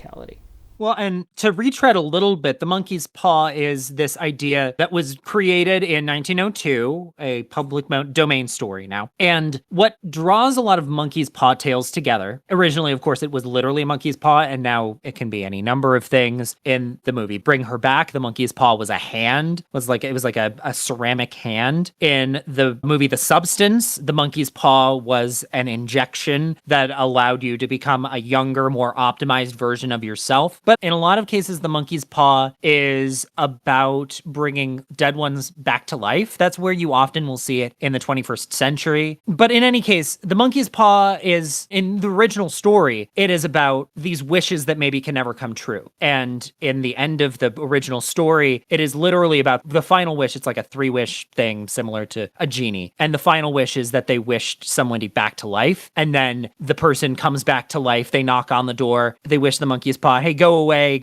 Well, and to retread a little bit, the monkey's paw is this idea that was created in 1902, a public domain story now. And what draws a lot of monkey's paw tales together, originally, of course, it was literally a monkey's paw, and now it can be any number of things. In the movie Bring Her Back, the monkey's paw was a hand, it was like a ceramic hand. In the movie The Substance, the monkey's paw was an injection that allowed you to become a younger, more optimized version of yourself. But in a lot of cases, the monkey's paw is about bringing dead ones back to life. That's where you often will see it in the 21st century. But in any case, the monkey's paw is, in the original story, it is about these wishes that maybe can never come true. And in the end of the original story, it is literally about the final wish. It's like a 3-wish thing similar to a genie. And the final wish is that they wished somebody back to life. And then the person comes back to life. They knock on the door. They wish the monkey's paw, hey, go away.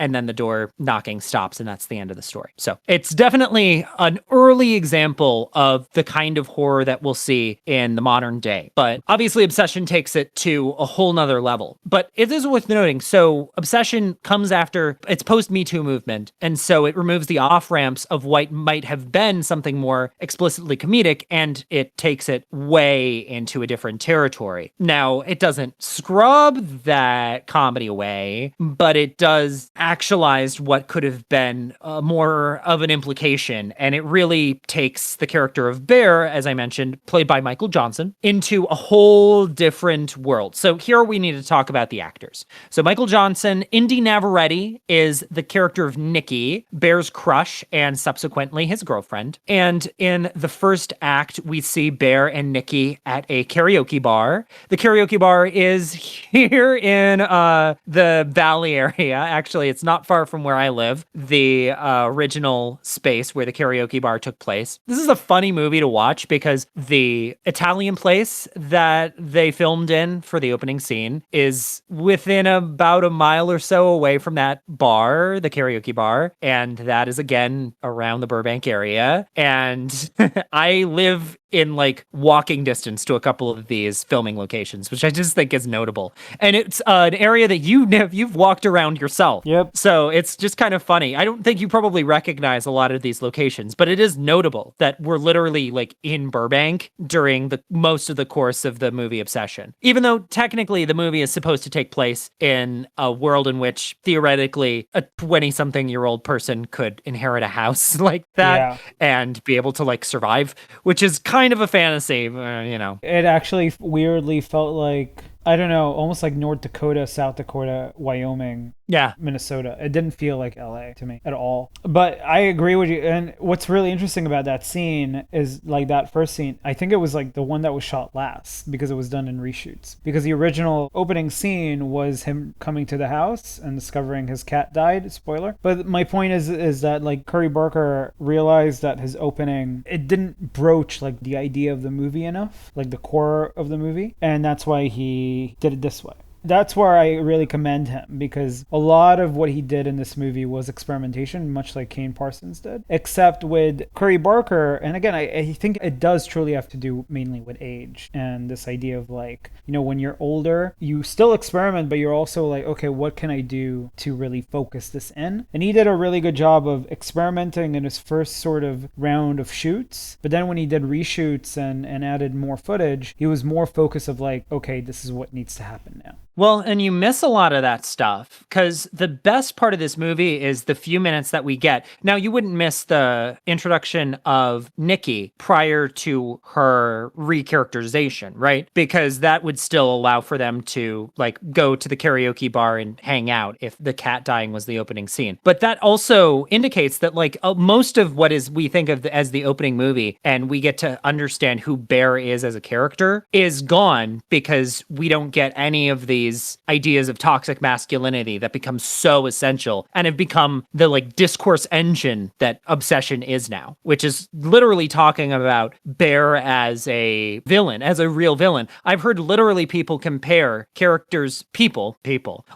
And then the door knocking stops, and that's the end of the story. So it's definitely an early example of the kind of horror that we'll see in the modern day. But obviously Obsession takes it to a whole nother level. But it is worth noting, so Obsession comes after, it's post-Me Too movement, and so it removes the off-ramps of what might have been something more explicitly comedic, and it takes it way into a different territory. Now, it doesn't scrub that comedy away, but it does actualize what could have been more of an implication. And it really takes the character of Bear, as I mentioned, played by Michael Johnson, into a whole different world. So here we need to talk about the actors. So Michael Johnson, Indy Navarrete is the character of Nikki, Bear's crush, and subsequently his girlfriend. And in the first act, we see Bear and Nikki at a karaoke bar. The karaoke bar is here in the Valley area. Actually, it's not far from where I live, the original space where the karaoke bar took place. This is a funny movie to watch because the Italian place that they filmed in for the opening scene is within about a mile or so away from that bar, the karaoke bar. And that is, again, around the Burbank area. And I live in like walking distance to a couple of these filming locations, which I just think is notable. And it's an area that you've walked around yourself.
Yep.
So it's just kind of funny. I don't think you probably recognize a lot of these locations, but it is notable that we're literally like in Burbank during the most of the course of the movie Obsession. Even though technically the movie is supposed to take place in a world in which theoretically a 20-something-year-old person could inherit a house like that and be able to like survive, which is kind of a fantasy,
It actually weirdly felt like, I don't know, almost like North Dakota, South Dakota, Wyoming, Minnesota. It didn't feel like LA to me at all. But I agree with you. And what's really interesting about that scene is like that first scene, I think it was like the one that was shot last because it was done in reshoots. Because the original opening scene was him coming to the house and discovering his cat died. Spoiler. But my point is that like Curry Barker realized that his opening, it didn't broach like the idea of the movie enough, like the core of the movie. And that's why he did it this way. That's where I really commend him, because a lot of what he did in this movie was experimentation, much like Kane Parsons did, except with Curry Barker. And again, I think it does truly have to do mainly with age and this idea of like, when you're older, you still experiment, but you're also like, okay, what can I do to really focus this in? And he did a really good job of experimenting in his first sort of round of shoots. But then when he did reshoots and added more footage, he was more focused of like, okay, this is what needs to happen now.
Well, and you miss a lot of that stuff because the best part of this movie is the few minutes that we get. Now, you wouldn't miss the introduction of Nikki prior to her recharacterization, right? Because that would still allow for them to like go to the karaoke bar and hang out if the cat dying was the opening scene. But that also indicates that like most of what is we think of as the opening movie and we get to understand who Bear is as a character is gone because we don't get any of the these ideas of toxic masculinity that become so essential and have become the like discourse engine that Obsession is now, which is literally talking about Bear as a villain, as a real villain. I've heard literally people compare characters, people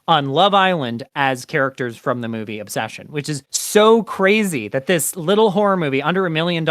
on Love Island as characters from the movie Obsession, which is so crazy that this little horror movie under $1 million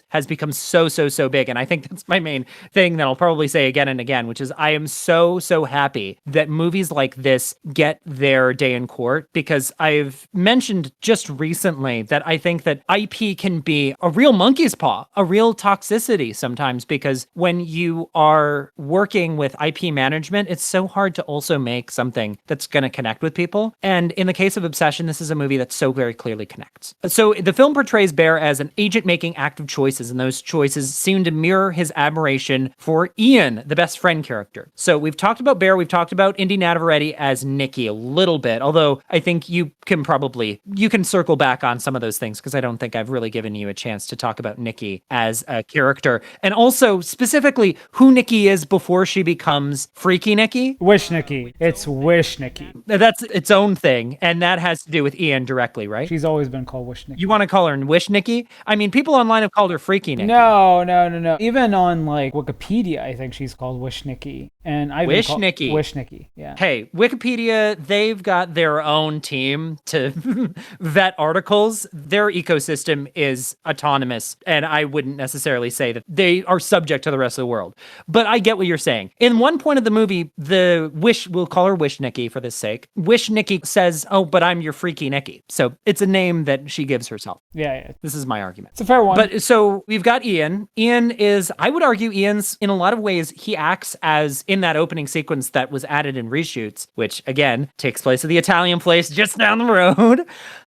has become so big. And I think that's my main thing that I'll probably say again and again, which is I am so happy that movies like this get their day in court, because I've mentioned just recently that I think that IP can be a real monkey's paw, a real toxicity sometimes, because when you are working with IP management, it's so hard to also make something that's going to connect with people. And in the case of Obsession, this is a movie that so very clearly connects. So the film portrays Bear as an agent making active choices, and those choices seem to mirror his admiration for Ian, the best friend character. So we've talked about Bear, we've talked about Indy Navarrete as Nikki a little bit, although I think you can circle back on some of those things, because I don't think I've really given you a chance to talk about Nikki as a character, and also specifically who Nikki is before she becomes Freaky Nikki.
Wish Nikki. It's Wish Nikki.
That's its own thing, and that has to do with Ian directly, right?
She's always been called Wish Nikki.
You want to call her Wish Nikki? I mean, people online have called her Freaky Nikki.
No. Even on like Wikipedia, I think she's called Wish Nikki. And I've
Wish Nikki.
Wish Nikki, yeah.
Hey, Wikipedia, they've got their own team to vet articles. Their ecosystem is autonomous, and I wouldn't necessarily say that they are subject to the rest of the world. But I get what you're saying. In one point of the movie, we'll call her Wish Nikki for this sake. Wish Nikki says, "Oh, but I'm your Freaky Nikki." So it's a name that she gives herself.
Yeah.
This is my argument.
It's a fair one.
But so we've got Ian. Ian is, I would argue, Ian's in a lot of ways, he acts as in that opening sequence that was added in reshoots, which again takes place at the Italian place just down the road.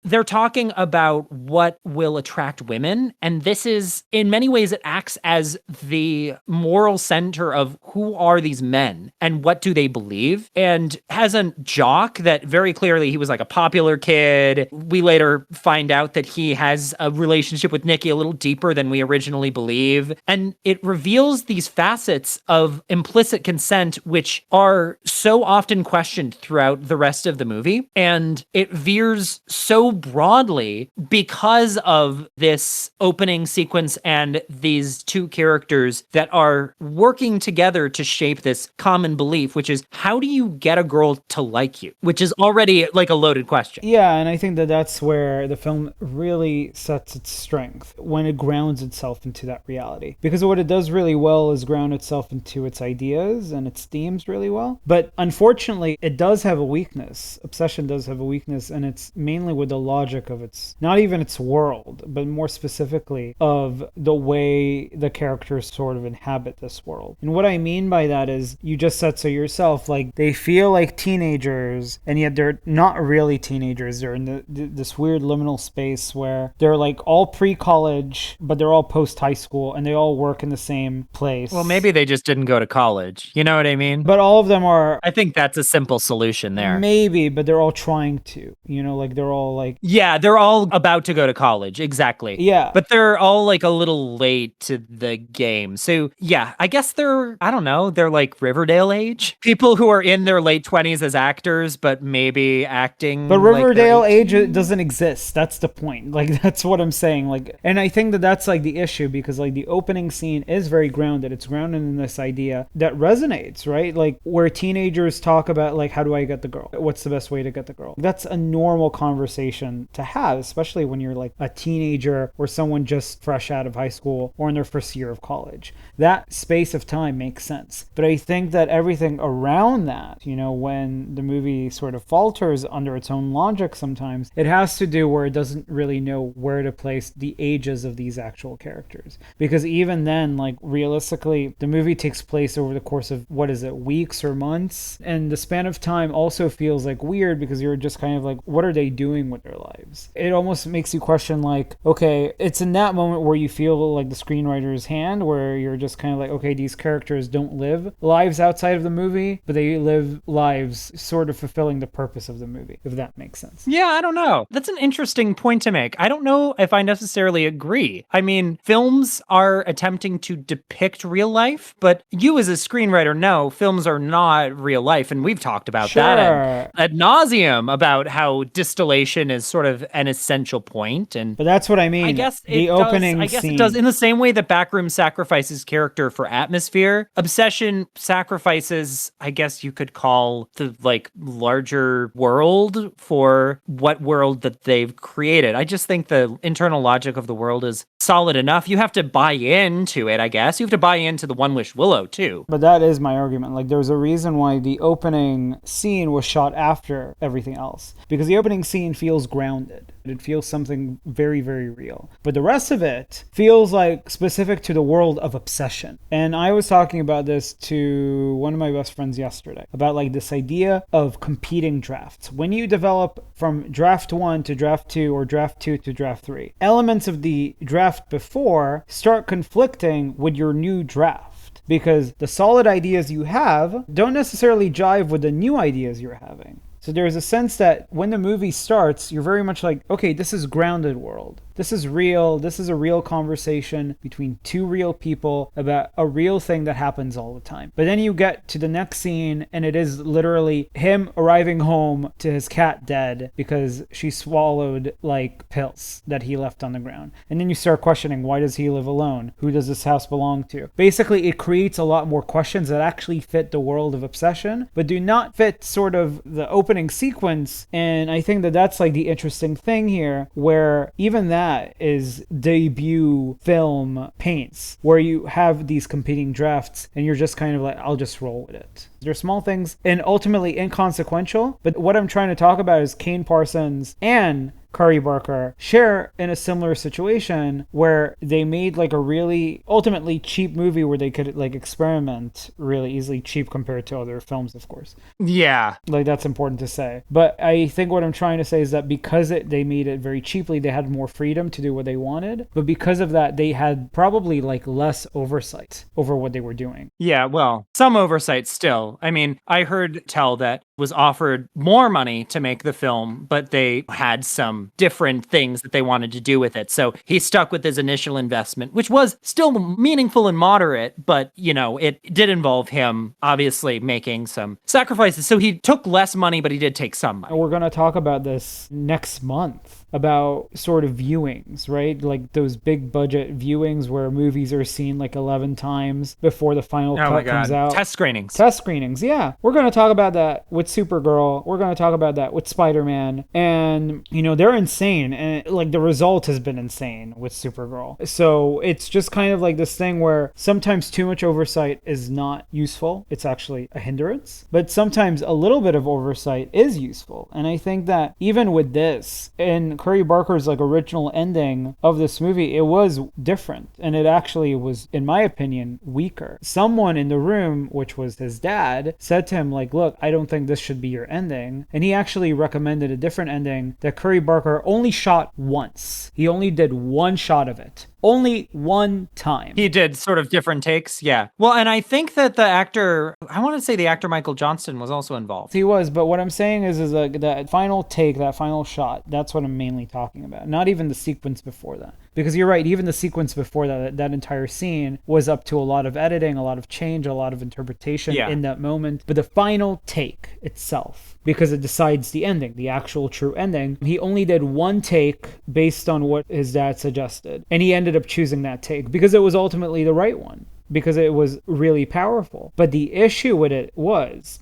They're talking about what will attract women. And this is, in many ways, it acts as the moral center of who are these men and what do they believe. And has a jock that very clearly he was like a popular kid. We later find out that he has a relationship with Nikki a little deeper than we originally believe. And it reveals these facets of implicit consent, which are so often questioned throughout the rest of the movie. And it veers so broadly because of this opening sequence and these two characters that are working together to shape this common belief, which is, how do you get a girl to like you? Which is already like a loaded question.
Yeah, and I think that that's where the film really sets its strength, when it grounds itself into that reality. Because what it does really well is ground itself into its ideas and its themes really well. But unfortunately, it does have a weakness. Obsession does have a weakness, and it's mainly with the logic of its, not even its world, but more specifically of the way the characters sort of inhabit this world. And what I mean by that is, you just said so yourself, like they feel like teenagers, and yet they're not really teenagers. They're in this weird liminal space where they're like all pre-college, but they're all post-high school, and they all work in the same place.
Well, maybe they just didn't go to college. You know what I mean?
But all of them are...
I think that's a simple solution there.
Maybe, but they're all trying to. You know, like they're all like...
Yeah, they're all about to go to college. Exactly.
Yeah.
But they're all like a little late to the game. So yeah, I guess they're like Riverdale age. People who are in their late 20s as actors, but maybe acting.
But Riverdale age doesn't exist. That's the point. Like, that's what I'm saying. Like, and I think that that's like the issue, because like the opening scene is very grounded. It's grounded in this idea that resonates, right? Like where teenagers talk about like, how do I get the girl? What's the best way to get the girl? That's a normal conversation to have, especially when you're like a teenager or someone just fresh out of high school or in their first year of college. That space of time makes sense. But I think that everything around that, you know, when the movie sort of falters under its own logic sometimes, it has to do where it doesn't really know where to place the ages of these actual characters. Because even then, like realistically, the movie takes place over the course of, what is it, weeks or months? And the span of time also feels like weird, because you're just kind of like, what are they doing with their lives? It almost makes you question like, okay, it's in that moment where you feel like the screenwriter's hand, where you're just kind of like, okay, these characters don't live lives outside of the movie, but they live lives sort of fulfilling the purpose of the movie, if that makes sense.
Yeah, I don't know. That's an interesting point to make. I don't know if I necessarily agree. I mean, films are attempting to depict real life, but you as a screenwriter know, films are not real life. And we've talked about
Sure.
that ad nauseum about how distillation is sort of an essential point. And
But that's what I mean.
I guess
the
it
opening
does. I guess
scene.
it does. In the same way that Backrooms sacrifices character for atmosphere, Obsession sacrifices, I guess you could call, the like larger world for what world that they've created. I just think the internal logic of the world is solid enough. You have to buy into it, I guess. You have to buy into the One Wish Willow too.
But that is my argument. Like, there's a reason why the opening scene was shot after everything else. Because the opening scene feels grounded. It feels something very, very real. But the rest of it feels like specific to the world of obsession. And I was talking about this to one of my best friends yesterday, about like this idea of competing drafts. When you develop from draft 1 to draft 2 or draft 2 to draft 3, elements of the draft before start conflicting with your new draft, because the solid ideas you have don't necessarily jive with the new ideas you're having. So there's a sense that when the movie starts, you're very much like, okay, this is grounded world. This is real. This is a real conversation between two real people about a real thing that happens all the time. But then you get to the next scene, and it is literally him arriving home to his cat dead because she swallowed like pills that he left on the ground. And then you start questioning, why does he live alone? Who does this house belong to? Basically, it creates a lot more questions that actually fit the world of obsession, but do not fit sort of the opening sequence. And I think that that's like the interesting thing here, where even that is debut film paints, where you have these competing drafts and you're just kind of like, I'll just roll with it. They're small things and ultimately inconsequential, but what I'm trying to talk about is Kane Parsons and Curry Barker share in a similar situation where they made like a really ultimately cheap movie where they could like experiment really easily, cheap compared to other films, of course.
Yeah.
Like, that's important to say. But I think what I'm trying to say is that because they made it very cheaply, they had more freedom to do what they wanted. But because of that, they had probably like less oversight over what they were doing.
Yeah, well, some oversight still. I mean, I heard tell that was offered more money to make the film, but they had some different things that they wanted to do with it. So he stuck with his initial investment, which was still meaningful and moderate, but, you know, it did involve him obviously making some sacrifices. So he took less money, but he did take some money.
And we're going to talk about this next month, about sort of viewings, right? Like those big budget viewings where movies are seen like 11 times before the final cut comes out.
Test screenings.
Test screenings, yeah. We're going to talk about that with Supergirl. We're going to talk about that with Spider-Man. And, you know, they're insane. And like the result has been insane with Supergirl. So it's just kind of like this thing where sometimes too much oversight is not useful. It's actually a hindrance. But sometimes a little bit of oversight is useful. And I think that even with this, in Curry Barker's like original ending of this movie, it was different, and it actually was, in my opinion, weaker. Someone in the room, which was his dad, said to him like, look, I don't think this should be your ending, and he actually recommended a different ending that Curry Barker only shot once. He only did one shot of it. Only one time.
He did sort of different takes, yeah. Well, and I think that the actor, I want to say the actor Michael Johnston was also involved.
He was, but what I'm saying is like that final take, that final shot, that's what I'm mainly talking about. Not even the sequence before that. Because you're right, even the sequence before that entire scene was up to a lot of editing, a lot of change, a lot of interpretation in that moment. But the final take itself, because it decides the ending, the actual true ending, he only did one take based on what his dad suggested. And he ended up choosing that take because it was ultimately the right one, because it was really powerful. But the issue with it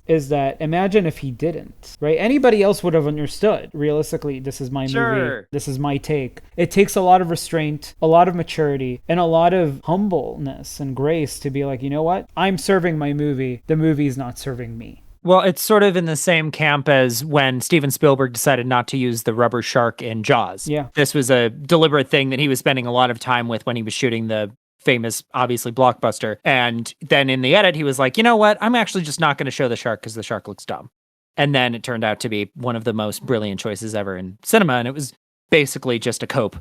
is that imagine if he didn't, right? Anybody else would have understood, realistically, this is my movie, this is my take. It takes a lot of restraint, a lot of maturity, and a lot of humbleness and grace to be like, you know what? I'm serving my movie. The movie's not serving me.
Well, it's sort of in the same camp as when Steven Spielberg decided not to use the rubber shark in Jaws.
Yeah.
This was a deliberate thing that he was spending a lot of time with when he was shooting the famous, obviously, Blockbuster. And then in the edit, he was like, you know what? I'm actually just not going to show the shark because the shark looks dumb. And then it turned out to be one of the most brilliant choices ever in cinema. And it was basically just a cope.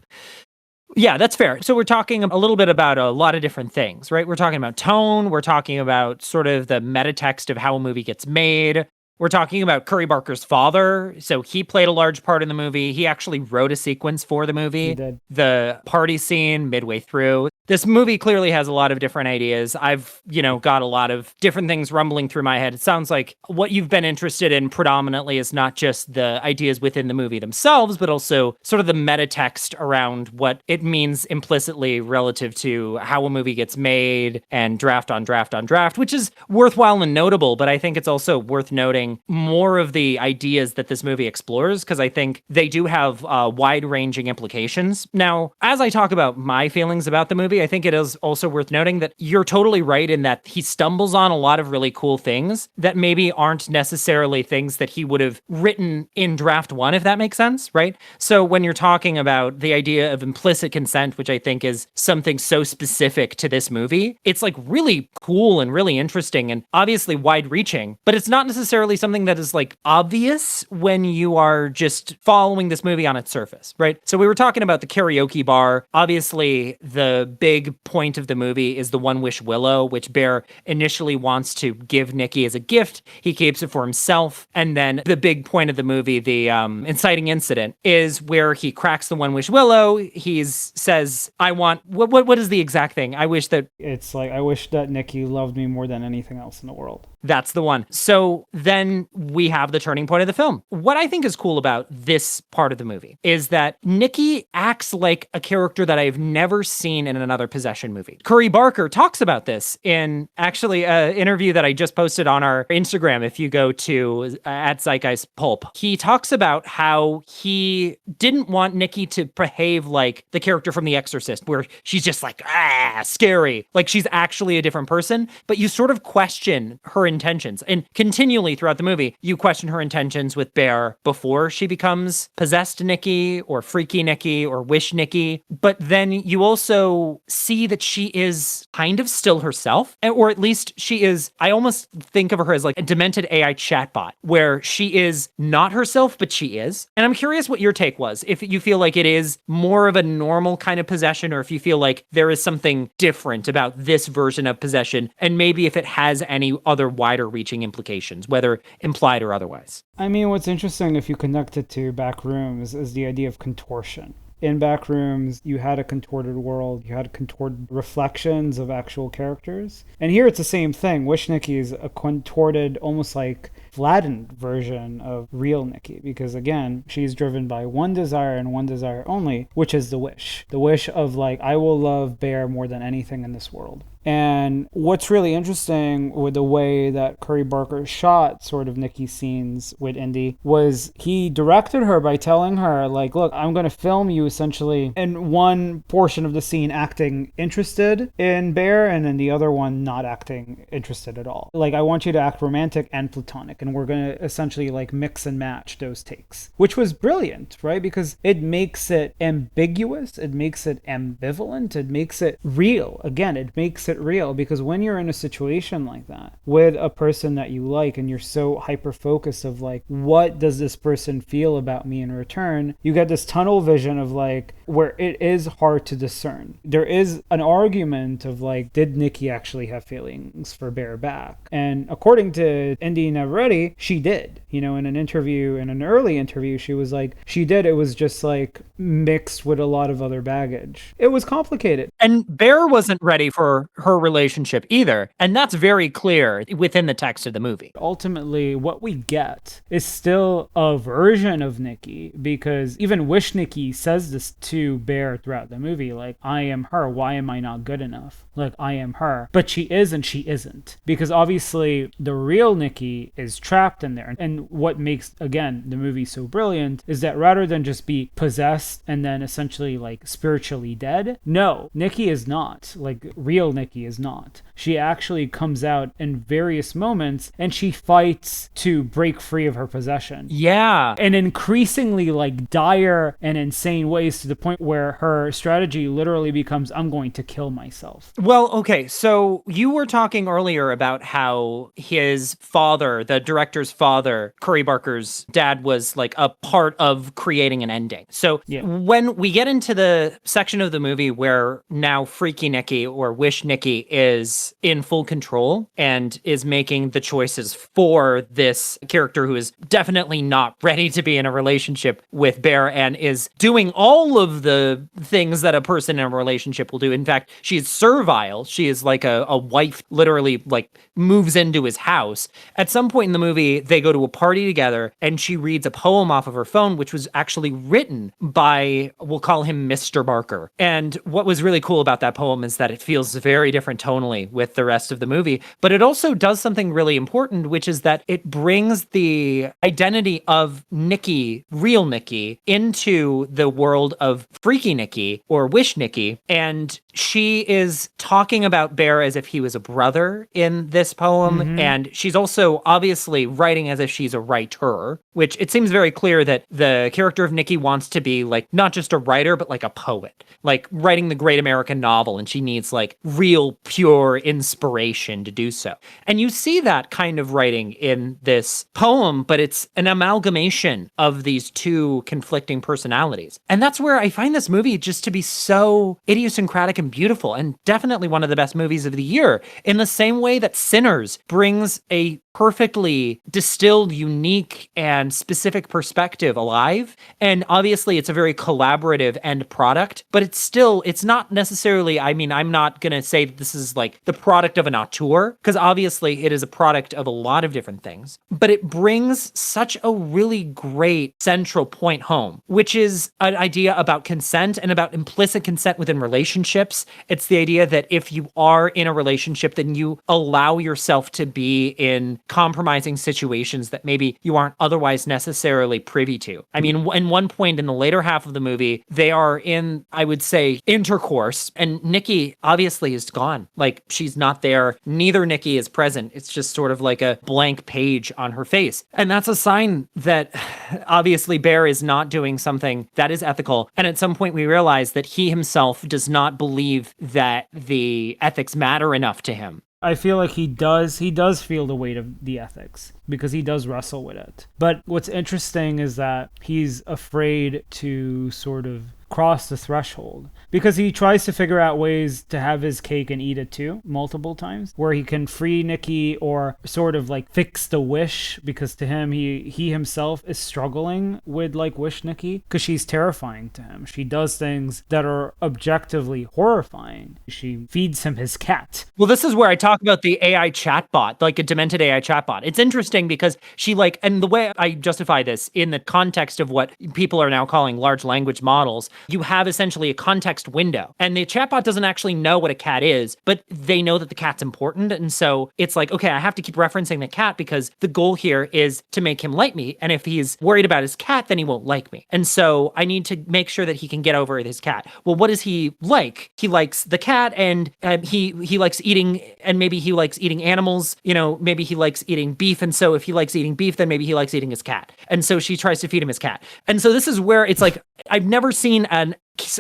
Yeah, that's fair. So we're talking a little bit about a lot of different things, right? We're talking about tone. We're talking about sort of the meta text of how a movie gets made. We're talking about Curry Barker's father. So he played a large part in the movie. He actually wrote a sequence for the movie.
He did.
The party scene midway through. This movie clearly has a lot of different ideas. I've, got a lot of different things rumbling through my head. It sounds like what you've been interested in predominantly is not just the ideas within the movie themselves, but also sort of the meta text around what it means implicitly relative to how a movie gets made and draft on draft on draft, which is worthwhile and notable. But I think it's also worth noting more of the ideas that this movie explores, because I think they do have wide-ranging implications. Now, as I talk about my feelings about the movie, I think it is also worth noting that you're totally right in that he stumbles on a lot of really cool things that maybe aren't necessarily things that he would have written in draft one, if that makes sense, right? So when you're talking about the idea of implicit consent, which I think is something so specific to this movie, it's like really cool and really interesting and obviously wide-reaching, but it's not necessarily something that is like obvious when you are just following this movie on its surface, right? So we were talking about the karaoke bar. Obviously, the big point of the movie is the One Wish Willow, which Bear initially wants to give Nikki as a gift. He keeps it for himself. And then the big point of the movie, the inciting incident, is where he cracks the One Wish Willow. He says, I want, what is the exact thing? I wish that...
It's like, I wish that Nikki loved me more than anything else in the world.
That's the one. So then we have the turning point of the film. What I think is cool about this part of the movie is that Nikki acts like a character that I've never seen in another possession movie. Curry Barker talks about this in actually an interview that I just posted on our Instagram. If you go to at Zeitgeist Pulp, he talks about how he didn't want Nikki to behave like the character from The Exorcist, where she's just like, scary. Like she's actually a different person, but you sort of question her intentions. And continually throughout the movie, you question her intentions with Bear before she becomes possessed Nikki or freaky Nikki or wish Nikki. But then you also see that she is kind of still herself, or at least she is, I almost think of her as like a demented AI chatbot, where she is not herself, but she is. And I'm curious what your take was, if you feel like it is more of a normal kind of possession, or if you feel like there is something different about this version of possession, and maybe if it has any other wider reaching implications, whether implied or otherwise.
I mean, what's interesting if you connect it to Backrooms is the idea of contortion. In Backrooms, you had a contorted world, you had contorted reflections of actual characters. And here it's the same thing. Wish Nikki is a contorted, almost like flattened version of real Nikki, because again, she's driven by one desire and one desire only, which is the wish. The wish of like, I will love Bear more than anything in this world. And what's really interesting with the way that Curry Barker shot sort of Nikki's scenes with Indy was he directed her by telling her, like, look, I'm going to film you essentially in one portion of the scene acting interested in Bear, and in the other one not acting interested at all. Like, I want you to act romantic and platonic, and we're going to essentially like mix and match those takes, which was brilliant, right? Because it makes it ambiguous, it makes it ambivalent, it makes it real. Again, it makes it real, because when you're in a situation like that with a person that you like and you're so hyper focused of like, what does this person feel about me in return, you get this tunnel vision of like where it is hard to discern. There is an argument of like, did Nikki actually have feelings for Bear back? And according to Indy Navarrete, she did. In an interview, in an early interview, she was like, she did. It was just like mixed with a lot of other baggage. It was complicated.
And Bear wasn't ready for her relationship either. And that's very clear within the text of the movie.
Ultimately, what we get is still a version of Nikki, because even Wish Nikki says this to Bear throughout the movie, like, I am her. Why am I not good enough? Like, I am her. But she is and she isn't. Because obviously the real Nikki is trapped in there. And what makes, again, the movie so brilliant is that rather than just be possessed and then essentially like spiritually dead, no, Nikki is not. Like, real Nikki is not. She actually comes out in various moments and she fights to break free of her possession.
Yeah.
In increasingly like dire and insane ways, to the point where her strategy literally becomes, I'm going to kill myself.
Well, okay, so you were talking earlier about how his father, the director's father, Curry Barker's dad, was like a part of creating an ending. So when we get into the section of the movie where now Freaky Nikki or Wish Nikki Nikki is in full control and is making the choices for this character who is definitely not ready to be in a relationship with Bear and is doing all of the things that a person in a relationship will do. In fact, she is servile. She is like a wife, literally like moves into his house. At some point in the movie, they go to a party together and she reads a poem off of her phone, which was actually written by, we'll call him Mr. Barker. And what was really cool about that poem is that it feels very different tonally with the rest of the movie, but it also does something really important, which is that it brings the identity of Nikki, real Nikki, into the world of Freaky Nikki or Wish Nikki. And she is talking about Bear as if he was a brother in this poem. And she's also obviously writing as if she's a writer, which it seems very clear that the character of Nikki wants to be like not just a writer, but like a poet, like writing the great American novel. And she needs like real, pure inspiration to do so. And you see that kind of writing in this poem, but it's an amalgamation of these two conflicting personalities. And that's where I find this movie just to be so idiosyncratic and beautiful, and definitely one of the best movies of the year, in the same way that Sinners brings a perfectly distilled, unique, and specific perspective alive. And obviously it's a very collaborative end product, but it's not necessarily, I mean, I'm not going to say that this is like the product of an auteur, because obviously it is a product of a lot of different things, but it brings such a really great central point home, which is an idea about consent and about implicit consent within relationships. It's the idea that if you are in a relationship, then you allow yourself to be in compromising situations that maybe you aren't otherwise necessarily privy to. I mean, in one point in the later half of the movie, they are in, I would say, intercourse, and Nikki obviously is gone. Like, she's not there. Neither Nikki is present. It's just sort of like a blank page on her face. And that's a sign that obviously Bear is not doing something that is ethical. And at some point we realize that he himself does not believe that the ethics matter enough to him.
I feel like he does feel the weight of the ethics because he does wrestle with it. But what's interesting is that he's afraid to sort of cross the threshold because he tries to figure out ways to have his cake and eat it too multiple times, where he can free Nikki or sort of like fix the wish, because to him he himself is struggling with like Wish Nikki because she's terrifying to him. She does things that are objectively horrifying. She feeds him his cat.
Well, this is where I talk about the AI chatbot, like a demented AI chatbot. It's interesting because she like, and the way I justify this in the context of what people are now calling large language models, you have essentially a context window. And the chatbot doesn't actually know what a cat is, but they know that the cat's important. And so it's like, okay, I have to keep referencing the cat because the goal here is to make him like me. And if he's worried about his cat, then he won't like me. And so I need to make sure that he can get over his cat. Well, what does he like? He likes the cat, and he likes eating, and maybe he likes eating animals, you know, maybe he likes eating beef. And so if he likes eating beef, then maybe he likes eating his cat. And so she tries to feed him his cat. And so this is where it's like, I've never seen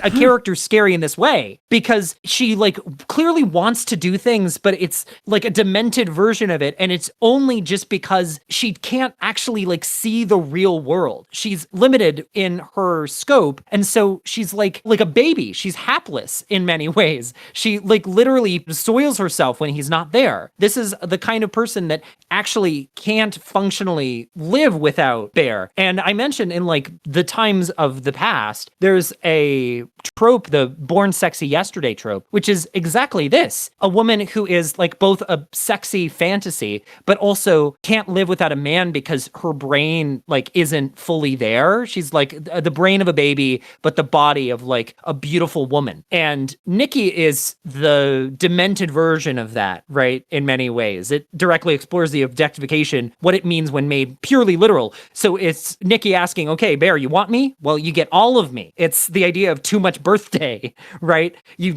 a character scary in this way, because she like clearly wants to do things, but it's like a demented version of it. And it's only just because she can't actually like see the real world. She's limited in her scope. And so she's like a baby. She's hapless in many ways. She like literally soils herself when he's not there. This is the kind of person that actually can't functionally live without Bear. And I mentioned in like the times of the past, there's a trope, the born sexy yesterday trope, which is exactly this. A woman who is like both a sexy fantasy, but also can't live without a man because her brain like isn't fully there. She's like the brain of a baby, but the body of like a beautiful woman. And Nikki is the demented version of that, right? In many ways. It directly explores the objectification, what it means when made purely literal. So it's Nikki asking, okay, Bear, you want me? Well, you get all of me. It's the idea of too much birthday, right? You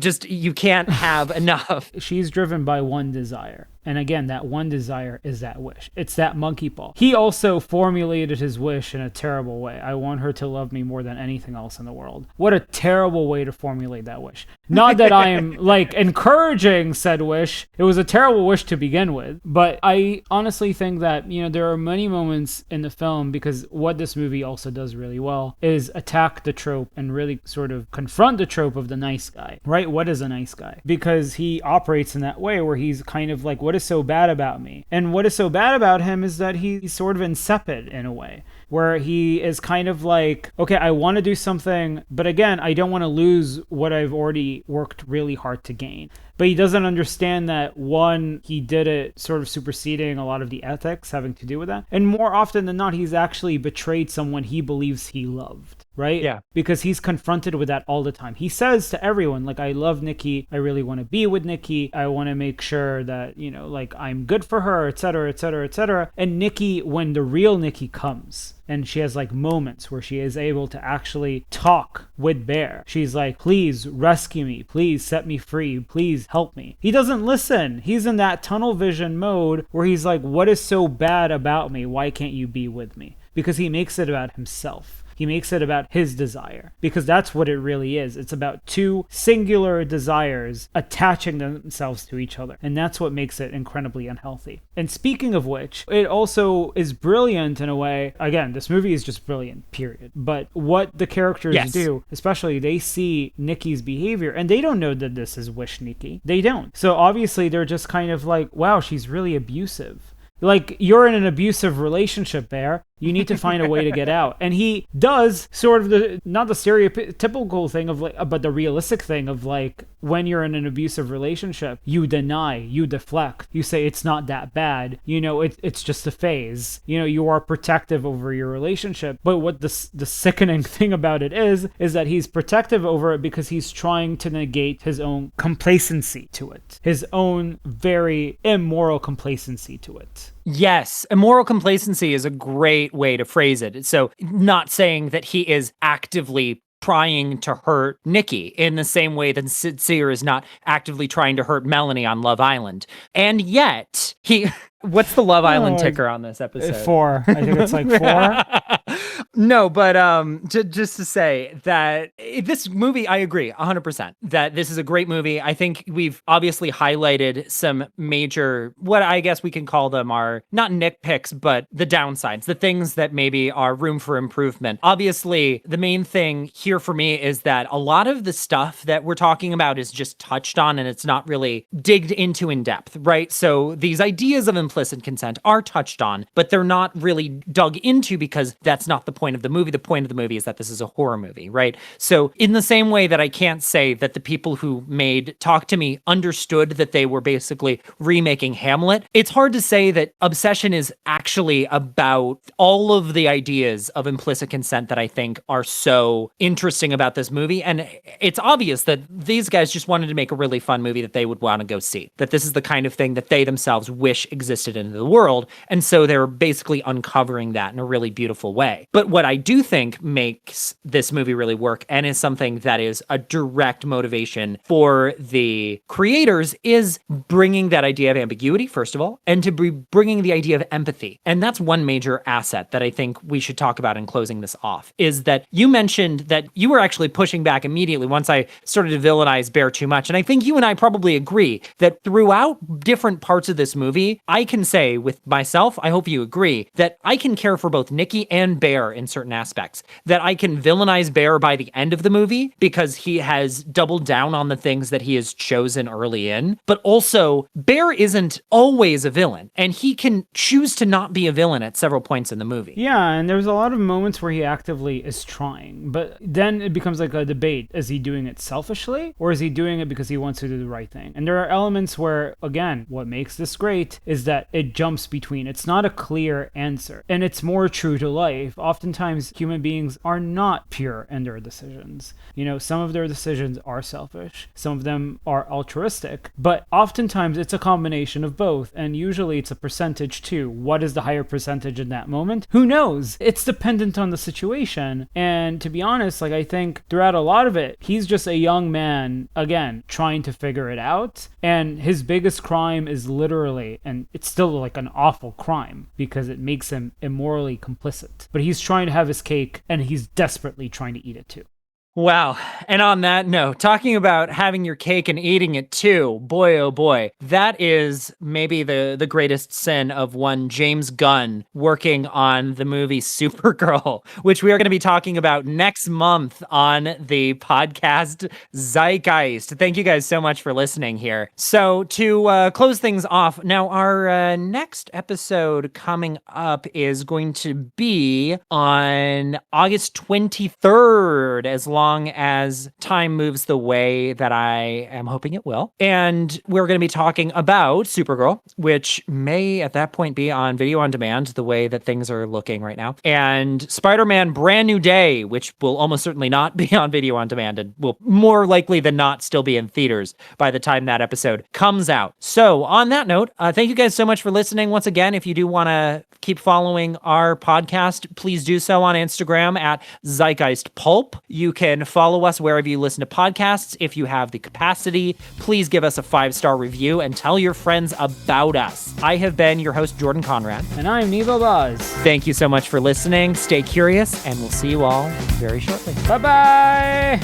can't have enough.
She's driven by one desire. And again, that one desire is that wish. It's that monkey paw. He also formulated his wish in a terrible way. I want her to love me more than anything else in the world. What a terrible way to formulate that wish. Not that I am like encouraging said wish. It was a terrible wish to begin with. But I honestly think that, there are many moments in the film, because what this movie also does really well is attack the trope and really sort of confront the trope of the nice guy, right? What is a nice guy? Because he operates in that way where he's kind of like, what is so bad about me? And what is so bad about him is that he's sort of insipid in a way, where he is kind of like, okay, I want to do something, but again, I don't want to lose what I've already worked really hard to gain. But he doesn't understand that, one, he did it sort of superseding a lot of the ethics having to do with that. And more often than not, he's actually betrayed someone he believes he loved, right?
Yeah.
Because he's confronted with that all the time. He says to everyone, like, I love Nikki. I really want to be with Nikki. I want to make sure that, like, I'm good for her, et cetera, et cetera, et cetera. And Nikki, when the real Nikki comes, and she has like moments where she is able to actually talk with Bear. She's like, please rescue me. Please set me free. Please help me. He doesn't listen. He's in that tunnel vision mode where he's like, what is so bad about me? Why can't you be with me? Because he makes it about himself. He makes it about his desire, because that's what it really is. It's about two singular desires attaching themselves to each other. And that's what makes it incredibly unhealthy. And speaking of which, it also is brilliant in a way. Again, this movie is just brilliant, period. But what the characters do, especially they see Nikki's behavior and they don't know that this is Wish Nikki. They don't. So obviously they're just kind of like, wow, she's really abusive. Like, you're in an abusive relationship, Bear. You need to find a way to get out. And he does sort of not the stereotypical thing of like, but the realistic thing of like, when you're in an abusive relationship, you deny, you deflect, you say it's not that bad. It's just a phase. You are protective over your relationship. But what the sickening thing about it is that he's protective over it because he's trying to negate his own complacency to it, his own very immoral complacency to it.
Yes, immoral complacency is a great way to phrase it. So not saying that he is actively trying to hurt Nikki in the same way that Sid Sear is not actively trying to hurt Melanie on Love Island. And yet, what's the Love Island ticker on this episode?
4. I think it's like 4.
No, but just to say that this movie, I agree 100% that this is a great movie. I think we've obviously highlighted some major, what I guess we can call them are not nitpicks, but the downsides, the things that maybe are room for improvement. Obviously, the main thing here for me is that a lot of the stuff that we're talking about is just touched on and it's not really digged into in depth, right? So these ideas of implicit consent are touched on, but they're not really dug into because that's not the point of the movie. The point of the movie is that this is a horror movie, right? So in the same way that I can't say that the people who made Talk to Me understood that they were basically remaking Hamlet, it's hard to say that Obsession is actually about all of the ideas of implicit consent that I think are so interesting about this movie. And it's obvious that these guys just wanted to make a really fun movie that they would want to go see, that this is the kind of thing that they themselves wish existed in the world. And so they're basically uncovering that in a really beautiful way. But what I do think makes this movie really work and is something that is a direct motivation for the creators is bringing that idea of ambiguity, first of all, and to be bringing the idea of empathy. And that's one major asset that I think we should talk about in closing this off, is that you mentioned that you were actually pushing back immediately once I started to villainize Bear too much. And I think you and I probably agree that throughout different parts of this movie, I can say with myself, I hope you agree, that I can care for both Nikki and Bear in certain aspects, that I can villainize Bear by the end of the movie because he has doubled down on the things that he has chosen early in. But also, Bear isn't always a villain, and he can choose to not be a villain at several points in the movie.
Yeah, and there's a lot of moments where he actively is trying, but then it becomes like a debate. Is he doing it selfishly, or is he doing it because he wants to do the right thing? And there are elements where, again, what makes this great is that it jumps between. It's not a clear answer, and it's more true to life. Often oftentimes human beings are not pure in their decisions. You know, some of their decisions are selfish, some of them are altruistic, but oftentimes it's a combination of both, and usually it's a percentage too. What is the higher percentage in that moment? Who knows? It's dependent on the situation. And to be honest, like, I think throughout a lot of it, he's just a young man, again, trying to figure it out. And his biggest crime is literally, and it's still like an awful crime because it makes him immorally complicit. But he's trying to have his cake and he's desperately trying to eat it too.
Wow. And on that note, talking about having your cake and eating it too, boy, oh boy, that is maybe the greatest sin of one James Gunn working on the movie Supergirl, which we are going to be talking about next month on the podcast Zeitgeist. Thank you guys so much for listening here. So to close things off, now our next episode coming up is going to be on August 23rd, as long as time moves the way that I am hoping it will. And we're going to be talking about Supergirl, which may at that point be on video on demand, the way that things are looking right now. And Spider-Man Brand New Day, which will almost certainly not be on video on demand and will more likely than not still be in theaters by the time that episode comes out. So on that note, thank you guys so much for listening. Once again, if you do want to keep following our podcast, please do so on Instagram at Zeitgeist Pulp. You can follow us wherever you listen to podcasts. If you have the capacity, please give us a 5-star review and tell your friends about us. I have been your host, Jordan Conrad.
And I'm Nevo Baz.
Thank you so much for listening. Stay curious, and we'll see you all very shortly.
Bye-bye!